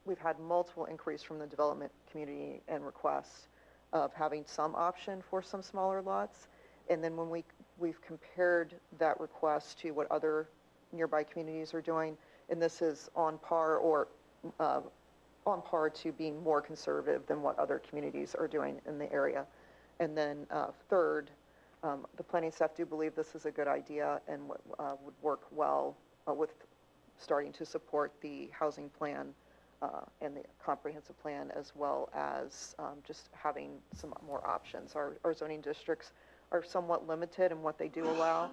M: we've had multiple inquiries from the development community and requests of having some option for some smaller lots. And then when we've compared that request to what other nearby communities are doing, and this is on par or on par to being more conservative than what other communities are doing in the area. And then third, the planning staff do believe this is a good idea and would work well with starting to support the housing plan and the comprehensive plan, as well as just having some more options. Our zoning districts are somewhat limited in what they do allow,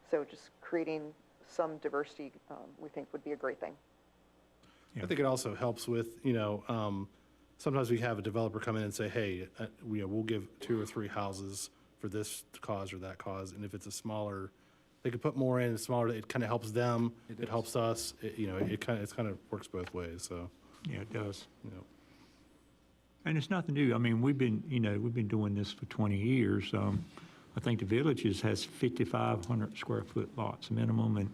M: so just creating some diversity we think would be a great thing.
K: I think it also helps with, sometimes we have a developer come in and say, hey, we'll give 2 or 3 houses for this cause or that cause. And if it's a smaller, they could put more in, smaller, it kind of helps them, it helps us, it kind of works both ways, so.
A: Yeah, it does. And it's nothing new. I mean, we've been doing this for 20 years. I think the Villages has 5,500 square foot lots minimum, and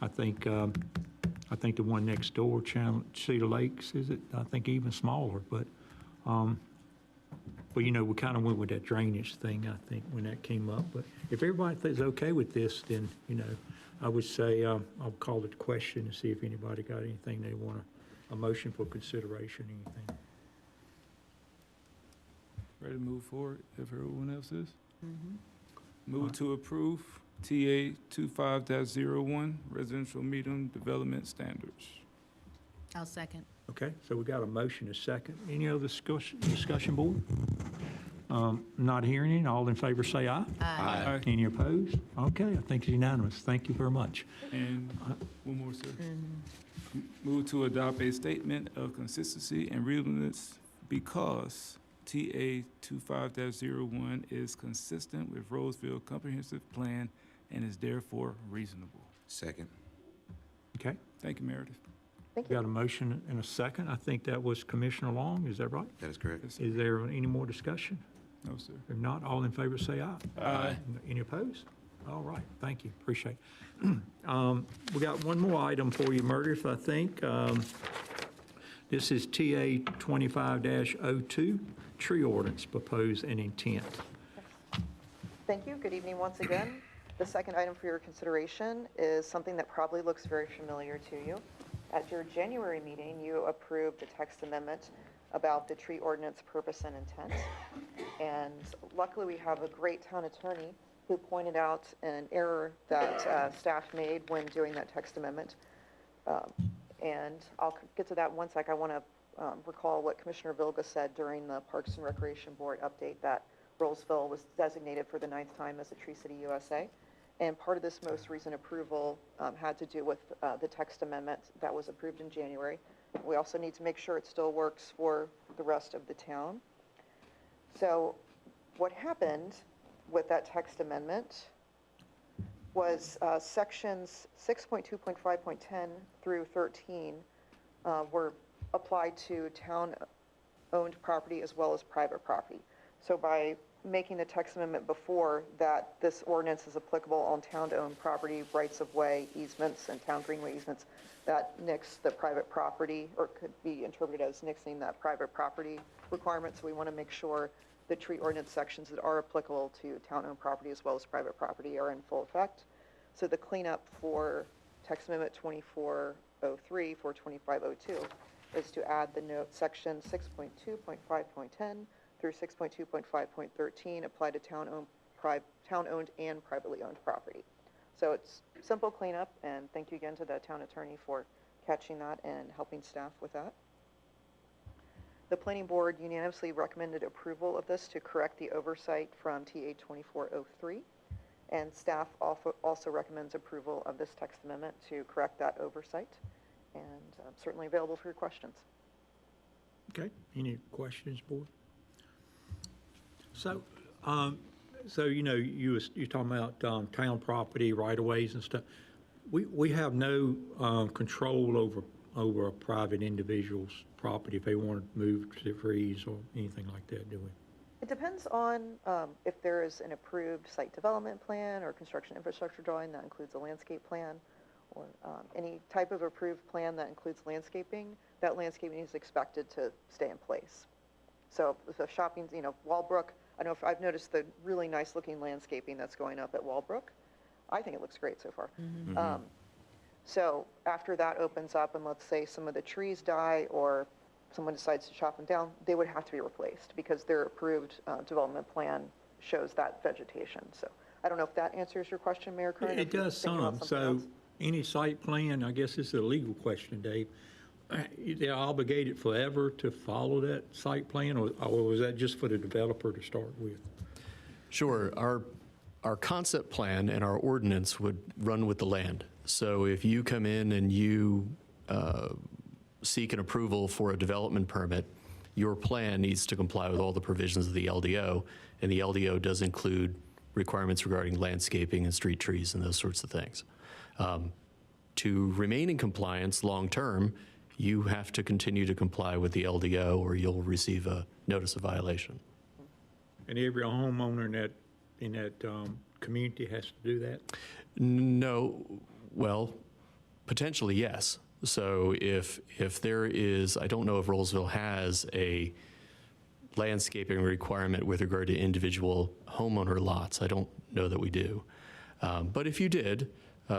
A: I think the one next door, Cedar Lakes, is it? I think even smaller, but we kind of went with that drainage thing, I think, when that came up. But if everybody is okay with this, then, I would say I'll call it a question and see if anybody got anything they want a motion for consideration, anything.
F: Ready to move forward if everyone else is? Move to approve TA 25-01, residential medium development standards.
E: I'll second.
A: Okay, so we got a motion, a second. Any other discussion, board? Not hearing any. All in favor say aye.
F: Aye.
A: Any opposed? Okay, I think it's unanimous. Thank you very much.
F: And one more, sir. Move to adopt a statement of consistency and reasonableness because TA 25-01 is consistent with Rolesville Comprehensive Plan and is therefore reasonable.
D: Second.
A: Okay,
F: Thank you, Meredith.
M: Thank
A: we
M: you.
A: got a motion and a second. I think that was Commissioner Long, is that right?
D: That is correct.
F: Yes, sir.
A: Is there any more discussion?
F: No, sir.
A: If not, all in favor say aye.
F: Aye.
A: Any opposed? All right, thank you, appreciate it. We got one more item for you, Meredith, I think. This is TA 25-02, tree ordinance, propose and intent.
M: Thank you. Good evening once again. The second item for your consideration is something that probably looks very familiar to you. At your January meeting, you approved a text amendment about the tree ordinance purpose and intent. And luckily, we have a great town attorney who pointed out an error that staff made when doing that text amendment. And I'll get to that in one sec. I want to recall what Commissioner Vilga said during the Parks and Recreation Board update, that Rolesville was designated for the 9th time as a Tree City USA. And part of this most recent approval had to do with the text amendment that was approved in January. We also need to make sure it still works for the rest of the town. So what happened with that text amendment was sections 6.2.5.10 through 13 were applied to town-owned property as well as private property. So by making the text amendment before that, this ordinance is applicable on town-owned property, rights-of-way easements, and town greenway easements, that nix the private property, or could be interpreted as nixing that private property requirement. So we want to make sure the tree ordinance sections that are applicable to town-owned property as well as private property are in full effect. So the cleanup for text amendment 2403 for 2502 is to add the note section 6.2.5.10 through 6.2.5.13 apply to town-owned and privately owned property. So it's simple cleanup, and thank you again to the town attorney for catching that and helping staff with that. The planning board unanimously recommended approval of this to correct the oversight from TA 2403, and staff also recommends approval of this text amendment to correct that oversight, and certainly available for your questions.
A: Okay, any questions, board? So, you know, you're talking about town property, right-of-ways and stuff. We have no control over a private individual's property if they want to move to trees or anything like that, do we?
M: It depends on if there is an approved site development plan or construction infrastructure drawing that includes a landscape plan, or any type of approved plan that includes landscaping. That landscaping is expected to stay in place. So if the shopping, you know, Walbrook, I don't know if I've noticed the really nice looking landscaping that's going up at Walbrook. I think it looks great so far. So after that opens up and let's say some of the trees die or someone decides to chop them down, they would have to be replaced because their approved development plan shows that vegetation. So I don't know if that answers your question, Mayor Curran.
A: It does some. So any site plan, I guess this is a legal question, Dave, they're obligated forever to follow that site plan, or was that just for the developer to start with?
N: Sure. Our concept plan and our ordinance would run with the land. So if you come in and you seek an approval for a development permit, your plan needs to comply with all the provisions of the LDO, and the LDO does include requirements regarding landscaping and street trees and those sorts of things. To remain in compliance long-term, you have to continue to comply with the LDO or you'll receive a notice of violation.
A: And every homeowner in that community has to do that?
N: No, well, potentially yes. So if there is, I don't know if Rolesville has a landscaping requirement with regard to individual homeowner lots. I don't know that we do. But if you did,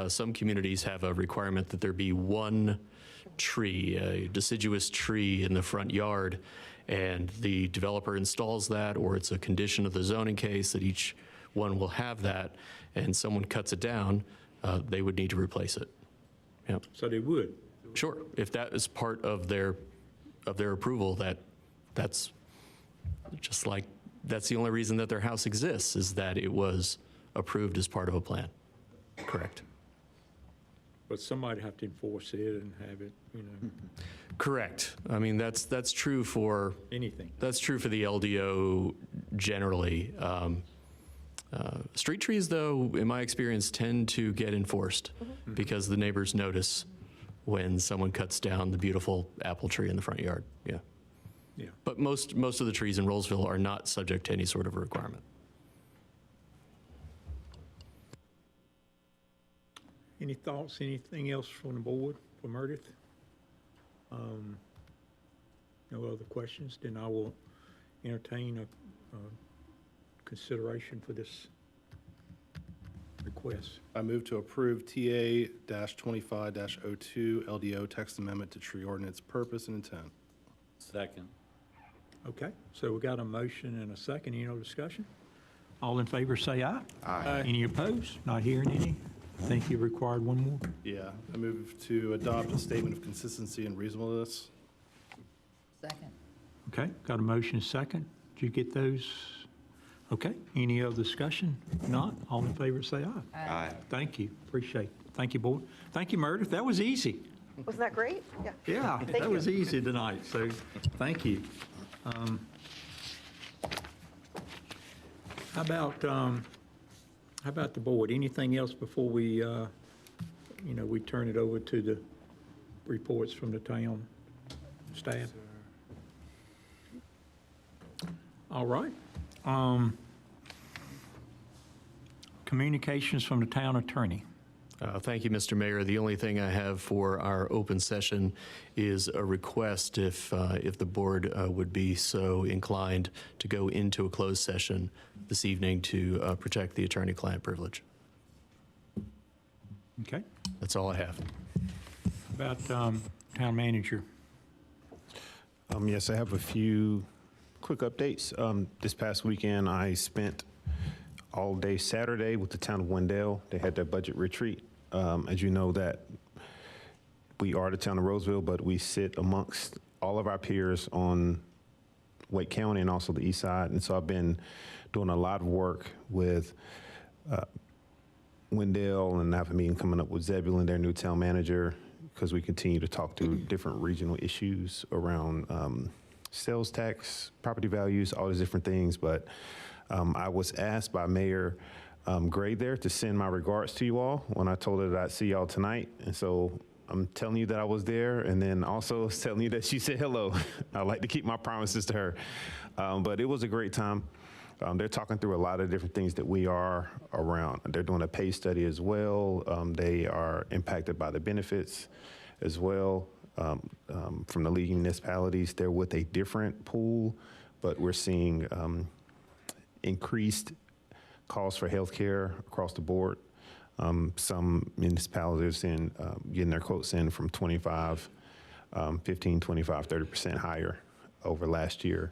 N: some communities have a requirement that there be one tree, a deciduous tree in the front yard, and the developer installs that, or it's a condition of the zoning case that each one will have that, and someone cuts it down, they would need to replace it. Yep.
A: So they would?
N: Sure. If that is part of their approval, that's just like, that's the only reason that their house exists, is that it was approved as part of a plan. Correct.
A: But somebody have to enforce it and have it, you know.
N: Correct. I mean, that's true for
A: anything.
N: That's true for the LDO generally. Street trees, though, in my experience, tend to get enforced because the neighbors notice when someone cuts down the beautiful apple tree in the front yard. Yeah.
A: Yeah.
N: But most of the trees in Rolesville are not subject to any sort of a requirement.
A: Any thoughts, anything else from the board for Meredith? No other questions? Then I will entertain a consideration for this request.
K: I move to approve TA-25-02 LDO text amendment to tree ordinance purpose and intent.
J: Second.
A: Okay, so we got a motion and a second. Any other discussion? All in favor say aye.
D: Aye.
A: Any opposed? Not hearing any? I think you required one more.
K: Yeah, I move to adopt a statement of consistency and reasonableness.
C: Second.
A: Okay, got a motion second. Did you get those? Okay, any other discussion? Not, all in favor say aye.
D: Aye.
A: Thank you, appreciate it. Thank you, board. Thank you, Meredith, that was easy.
M: Wasn't that great? Yeah.
A: Yeah,
M: Thank
A: that
M: you.
A: was easy tonight, so thank you. How about How about the board? Anything else before we, we turn it over to the reports from the town staff? All right. Communications from the town attorney.
N: Thank you, Mr. Mayor. The only thing I have for our open session is a request if the board would be so inclined to go into a closed session this evening to protect the attorney-client privilege.
A: Okay.
N: That's all I have.
A: About town manager.
O: Yes, I have a few quick updates. This past weekend, I spent all day Saturday with the town of Wendell. They had their budget retreat. As you know, that we are the town of Rolesville, but we sit amongst all of our peers on Wake County and also the east side. And so I've been doing a lot of work with Wendell, and I have a meeting coming up with Zebulon, their new town manager, because we continue to talk through different regional issues around sales tax, property values, all these different things. But I was asked by Mayor Gray there to send my regards to you all when I told her that I'd see y'all tonight. And so I'm telling you that I was there, and then also telling you that she said hello. I like to keep my promises to her. But it was a great time. They're talking through a lot of different things that we are around. They're doing a pay study as well. They are impacted by the benefits as well from the League of Municipalities. They're with a different pool, but we're seeing increased costs for health care across the board. Some municipalities are getting their quotes in from 25, 15, 25, 30% higher over last year.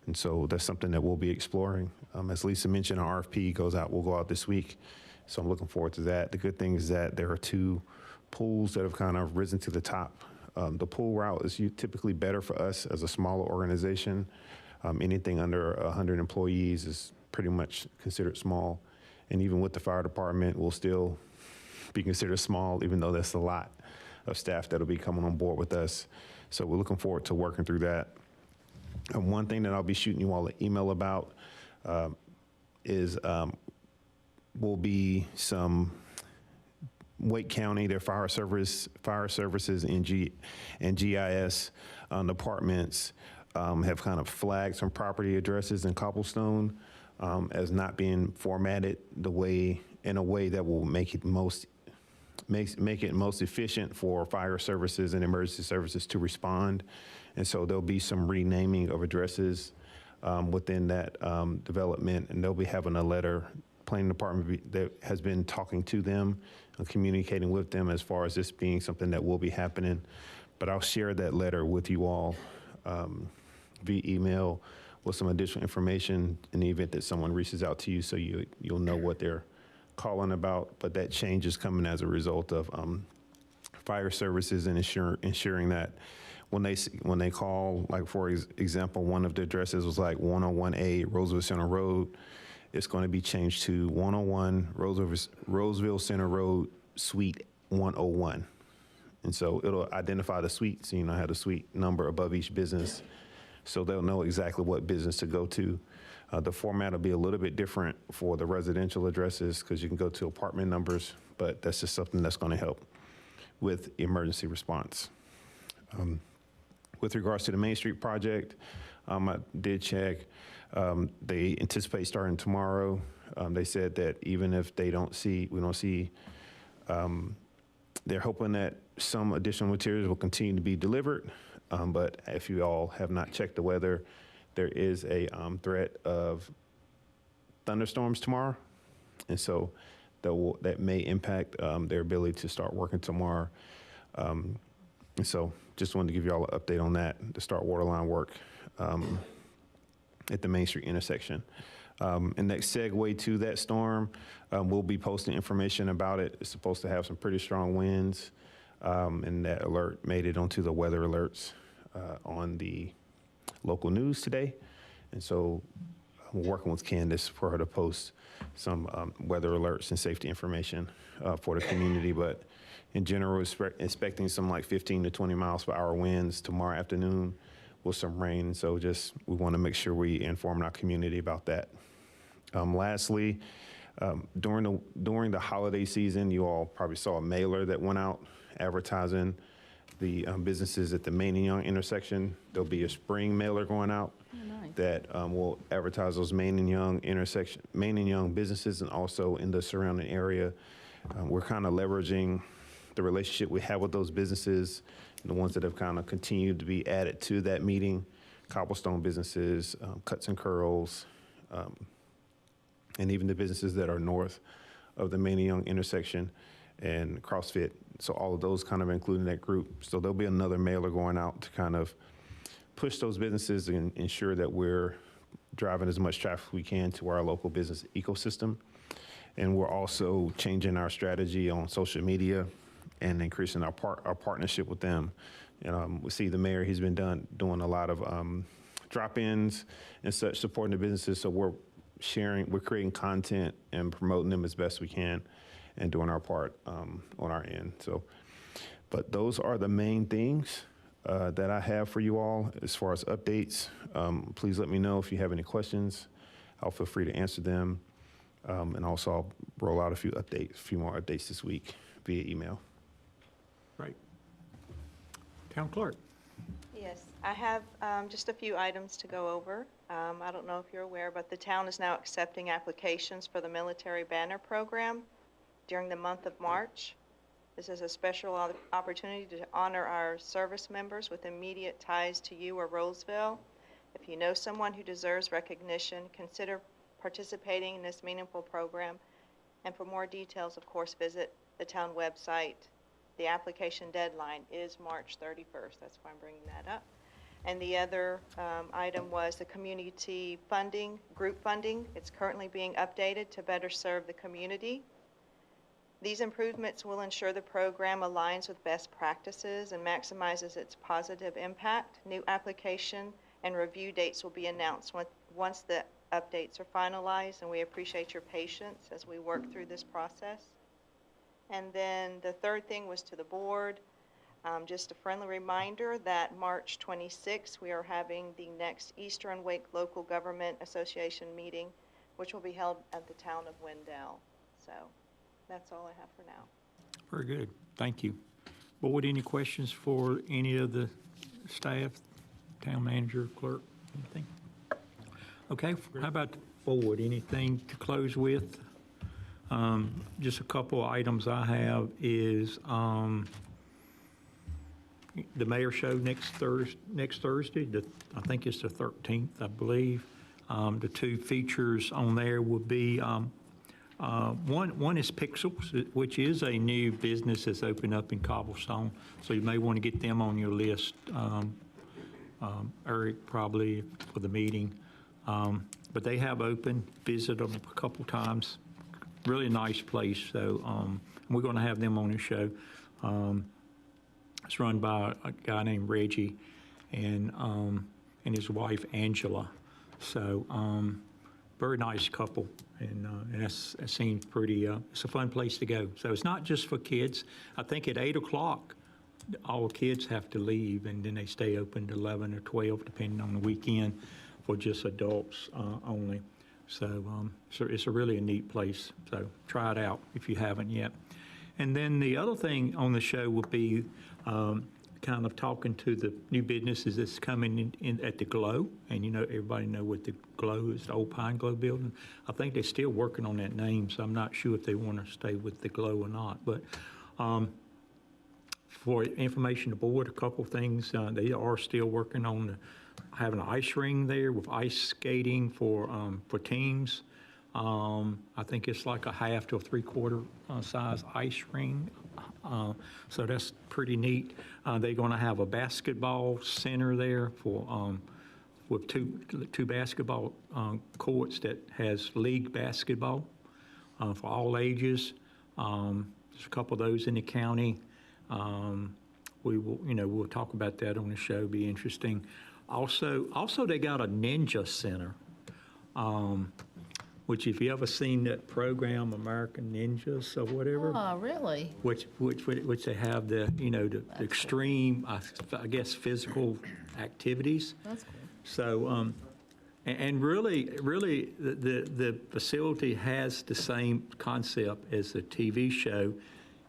O: And so that's something that we'll be exploring. As Lisa mentioned, our RFP will go out this week. So I'm looking forward to that. The good thing is that there are two pools that have kind of risen to the top. The pool route is typically better for us as a smaller organization. Anything under 100 employees is pretty much considered small. And even with the fire department, we'll still be considered small, even though that's a lot of staff that'll be coming on board with us. So we're looking forward to working through that. And one thing that I'll be shooting you all an email about will be some Wake County, their fire services and GIS departments have kind of flagged some property addresses in Cobblestone as not being formatted in a way that will make it most efficient for fire services and emergency services to respond. And so there'll be some renaming of addresses within that development, and they'll be having a letter. Planning department that has been talking to them and communicating with them as far as this being something that will be happening. But I'll share that letter with you all via email with some additional information in the event that someone reaches out to you, so you'll know what they're calling about. But that change is coming as a result of fire services and ensuring that when they call, like for example, one of the addresses was like 101A Rolesville Center Road. It's going to be changed to 101 Rolesville Center Road, Suite 101. And so it'll identify the suite, so have the suite number above each business, so they'll know exactly what business to go to. The format will be a little bit different for the residential addresses because you can go to apartment numbers, but that's just something that's going to help with emergency response. With regards to the Main Street project, I did check. They anticipate starting tomorrow. They said that even if we don't see, they're hoping that some additional materials will continue to be delivered. But if you all have not checked the weather, there is a threat of thunderstorms tomorrow. And so that may impact their ability to start working tomorrow. And so just wanted to give you all an update on that, to start waterline work at the Main Street intersection. And that segue to that storm, we'll be posting information about it. It's supposed to have some pretty strong winds, and that alert made it onto the weather alerts on the local news today. And so we're working with Candace for her to post some weather alerts and safety information for the community. But in general, expecting some like 15 to 20 miles per hour winds tomorrow afternoon with some rain. So we want to make sure we inform our community about that. Lastly, During the holiday season, you all probably saw a mailer that went out advertising the businesses at the Main and Young intersection. There'll be a spring mailer going out that will advertise those Main and Young businesses, and also in the surrounding area. We're kind of leveraging the relationship we have with those businesses, and the ones that have kind of continued to be added to that meeting, cobblestone businesses, Cuts and Curls, and even the businesses that are north of the Main and Young intersection and CrossFit. So all of those kind of included in that group. So there'll be another mailer going out to kind of push those businesses and ensure that we're driving as much traffic we can to our local business ecosystem. And we're also changing our strategy on social media and increasing our partnership with them. And we see the mayor, he's been doing a lot of drop-ins and such, supporting the businesses. So we're creating content and promoting them as best we can and doing our part on our end. So, but those are the main things that I have for you all as far as updates. Please let me know if you have any questions. I'll feel free to answer them. And also I'll roll out a few more updates this week via email.
A: Right. Town Clerk.
P: Yes, I have just a few items to go over. I don't know if you're aware, but the town is now accepting applications for the military banner program during the month of March. This is a special opportunity to honor our service members with immediate ties to you or Rolesville. If you know someone who deserves recognition, consider participating in this meaningful program. And for more details, of course, visit the town website. The application deadline is March 31st. That's why I'm bringing that up. And the other item was the community funding, group funding. It's currently being updated to better serve the community. These improvements will ensure the program aligns with best practices and maximizes its positive impact. New application and review dates will be announced once the updates are finalized, and we appreciate your patience as we work through this process. And then the third thing was to the board. Just a friendly reminder that March 26th, we are having the next Eastern Wake Local Government Association meeting, which will be held at the town of Wendell. So that's all I have for now.
A: Very good. Thank you. Board, any questions for any of the staff, town manager, clerk, anything? Okay, how about the board? Anything to close with? Just a couple of items I have is the mayor show next Thursday. I think it's the 13th, I believe. The two features on there will be one is Pixels, which is a new business that's opened up in Cobblestone, so you may want to get them on your list. Eric probably for the meeting, but they have opened. Visit them a couple times. Really nice place. So we're going to have them on the show. It's run by a guy named Reggie and his wife Angela. So very nice couple, and that seems pretty. It's a fun place to go. So it's not just for kids. I think at 8 o'clock, all kids have to leave, and then they stay open to 11 or 12, depending on the weekend, for just adults only. So, so it's really a neat place. So try it out if you haven't yet. And then the other thing on the show will be kind of talking to the new businesses that's coming in at the Glow. And you know, everybody know what the Glow is, the old Pine Glow building. I think they're still working on that name, so I'm not sure if they want to stay with the Glow or not. But for information to board, a couple things. They are still working on having an ice ring there with ice skating for teams. I think it's like a half to a 3/4 size ice ring. So that's pretty neat. They're going to have a basketball center there for with two basketball courts that has league basketball for all ages. There's a couple of those in the county. We will, we'll talk about that on the show. Be interesting. Also, they got a ninja center, which if you ever seen that program, American Ninjas or whatever.
E: Oh, really?
A: Which they have the the extreme, I guess, physical activities.
E: That's cool.
A: So And really, the facility has the same concept as the TV show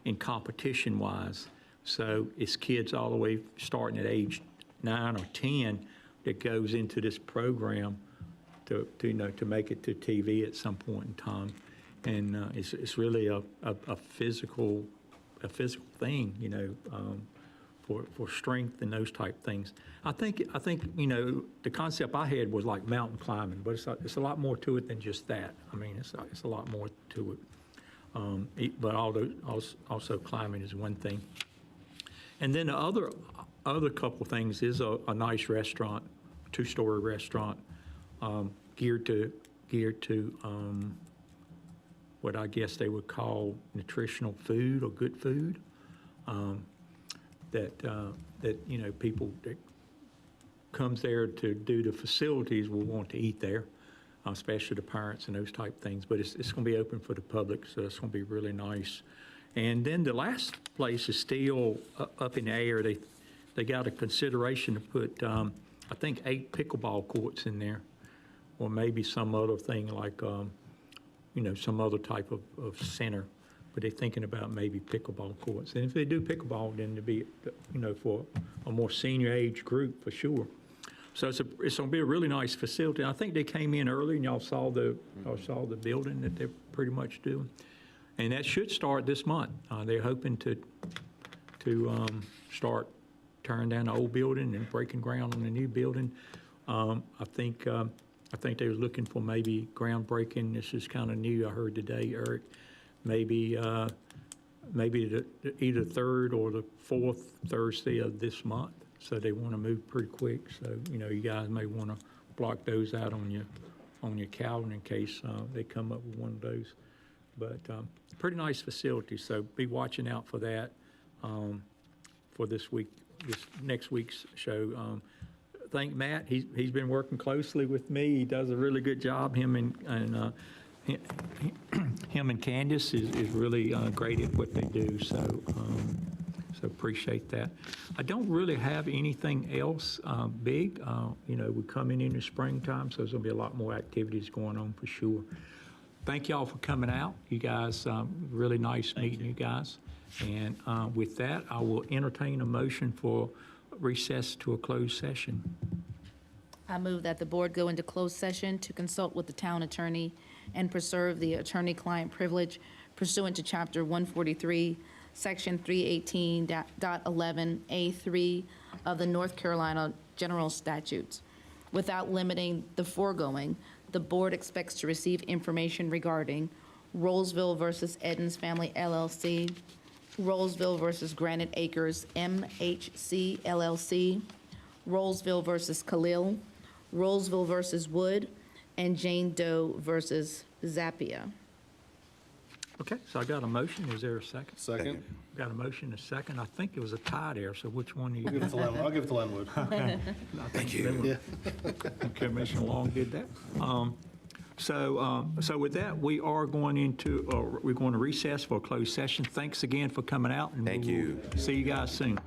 A: in competition-wise. So it's kids all the way starting at age 9 or 10 that goes into this program to make it to TV at some point in time. And it's really a physical thing, for strength and those type things. I think the concept I had was like mountain climbing, but it's a lot more to it than just that. I mean, it's a lot more to it. But also climbing is one thing. And then the other couple things is a nice restaurant, 2-story restaurant, geared to what I guess they would call nutritional food or good food. That people that comes there to do the facilities will want to eat there, especially the parents and those type things. But it's going to be open for the public, so it's going to be really nice. And then the last place is still up in the air. They got a consideration to put, I think, 8 pickleball courts in there, or maybe some other thing like, some other type of center. But they're thinking about maybe pickleball courts. And if they do pickleball, then to be, for a more senior age group for sure. So it's going to be a really nice facility. I think they came in early, and y'all saw the building that they're pretty much doing. And that should start this month. They're hoping to start tearing down the old building and breaking ground on the new building. I think they were looking for maybe groundbreaking. This is kind of new. I heard today, Eric. Maybe either third or the fourth Thursday of this month. So they want to move pretty quick. So you guys may want to block those out on your calendar in case they come up with one of those. But pretty nice facility. So be watching out for that for this next week's show. Thank Matt. He's been working closely with me. He does a really good job. Him and Candace is really great at what they do, so appreciate that. I don't really have anything else big. We're coming into springtime, so there's going to be a lot more activities going on for sure. Thank y'all for coming out. You guys, really nice meeting you guys. And with that, I will entertain a motion for recess to a closed session.
E: I move that the board go into closed session to consult with the town attorney and preserve the attorney-client privilege pursuant to Chapter 143, Section 318.11A3 of the North Carolina General Statutes. Without limiting the foregoing, the board expects to receive information regarding Rolesville versus Edens Family LLC, Rolesville versus Granite Acres MHC LLC, Rolesville versus Khalil, Rolesville versus Wood, and Jane Doe versus Zappia.
A: Okay, so I got a motion. Is there a second?
K: Second.
A: Got a motion, a second. I think it was a tie there, so which one do you?
K: I'll give it to Lenwood.
A: Thank you. Commissioner Long did that. So with that, we're going to recess for a closed session. Thanks again for coming out. And
D: Thank you.
A: See you guys soon.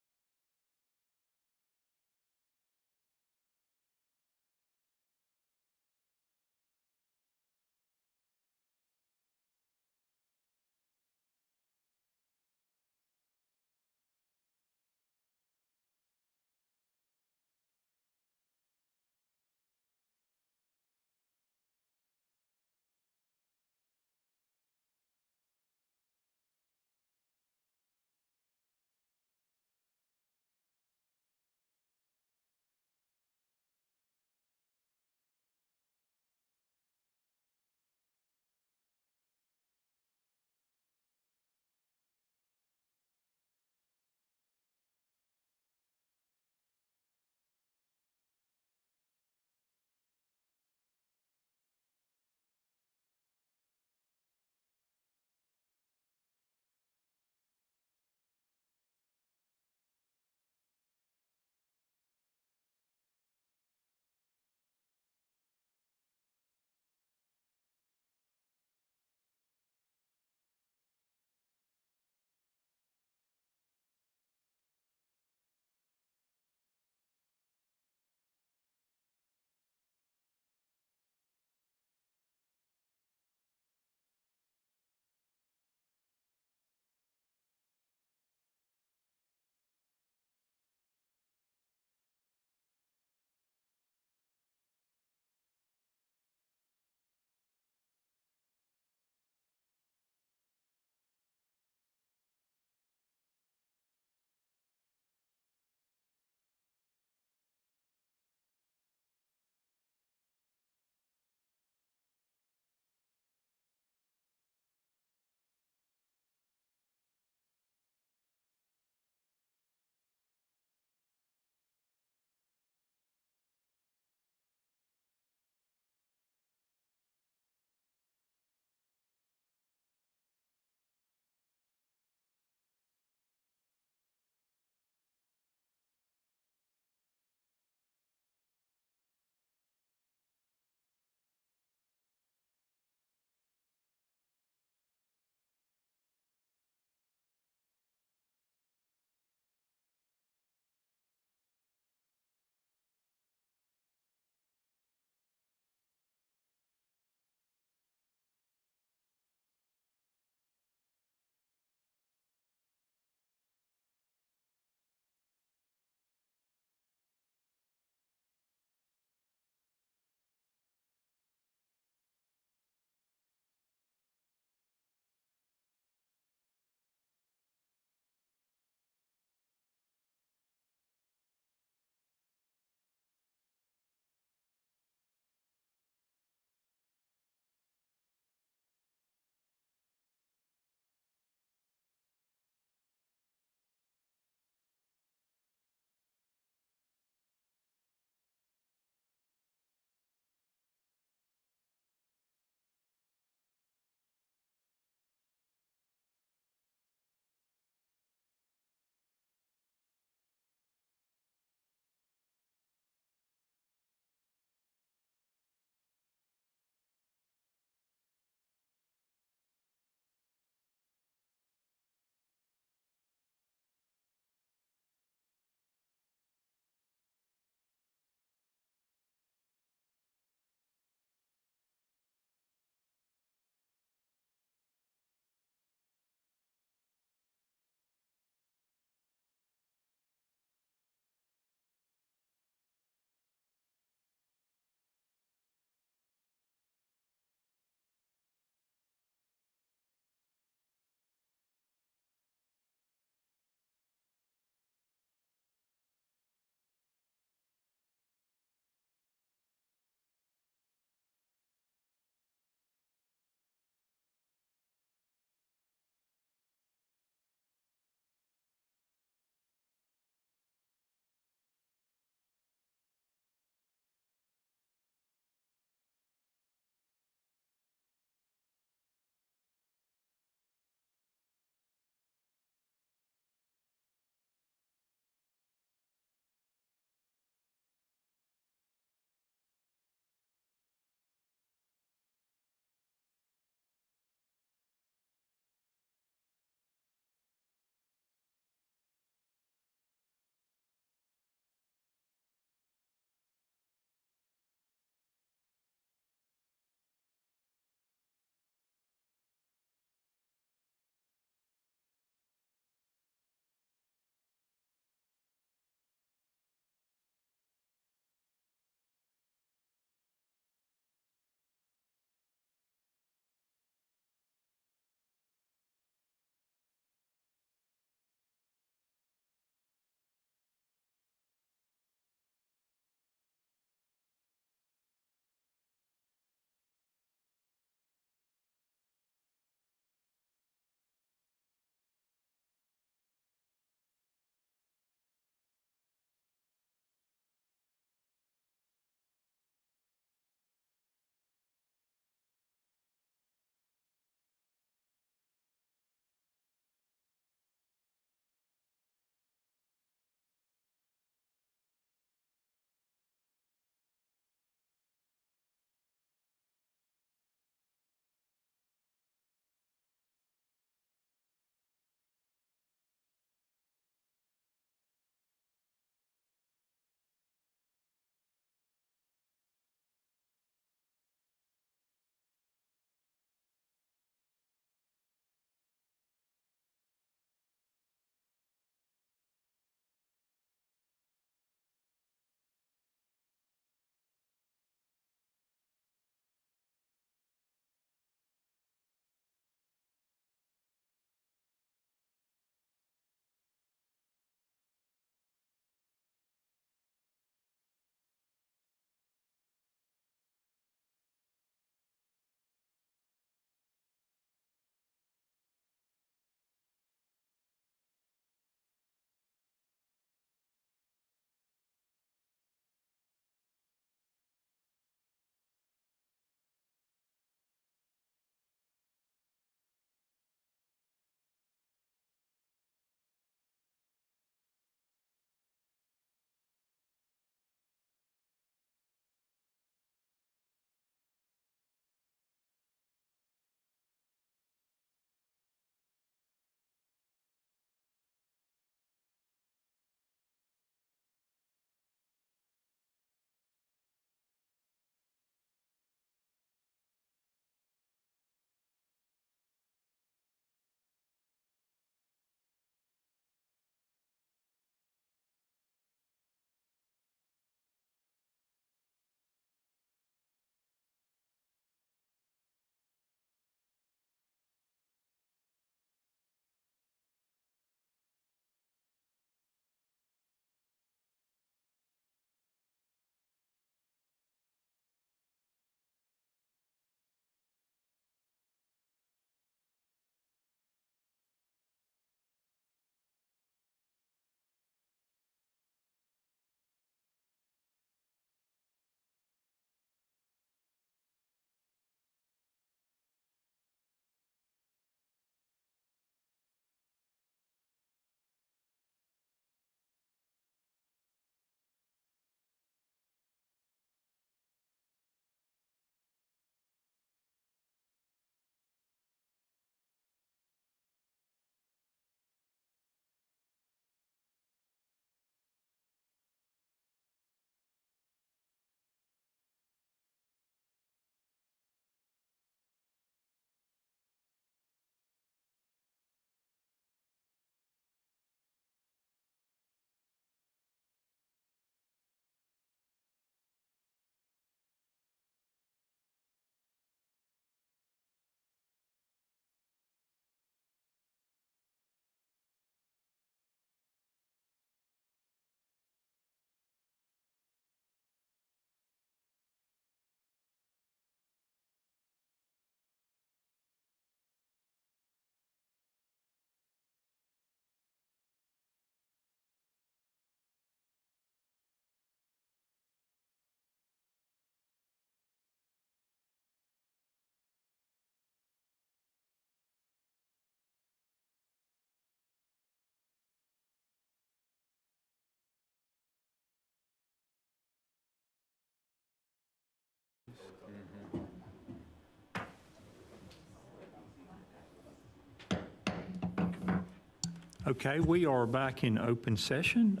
A: Okay, we are back in open session.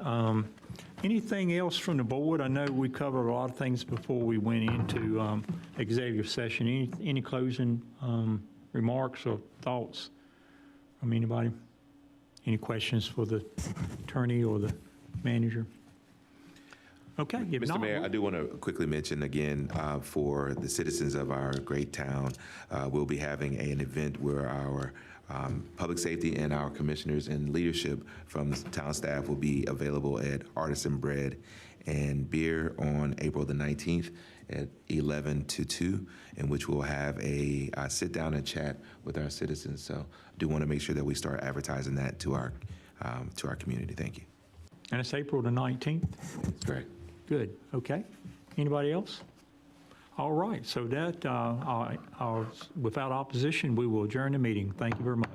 A: Anything else from the board? I know we covered a lot of things before we went into executive session. Any closing remarks or thoughts from anybody? Any questions for the attorney or the manager? Okay, if
D: Mr.
A: not,
D: Mayor, I do want to quickly mention again, for the citizens of our great town, we'll be having an event where our public safety and our commissioners and leadership from town staff will be available at Artisan Bread and Beer on April the 19th at 11 to 2, in which we'll have a sit down and chat with our citizens. So I do want to make sure that we start advertising that to our community. Thank you.
A: and it's April the 19th?
D: That's correct.
A: Good, okay. Anybody else? All right, so that, without opposition, we will adjourn the meeting. Thank you very much.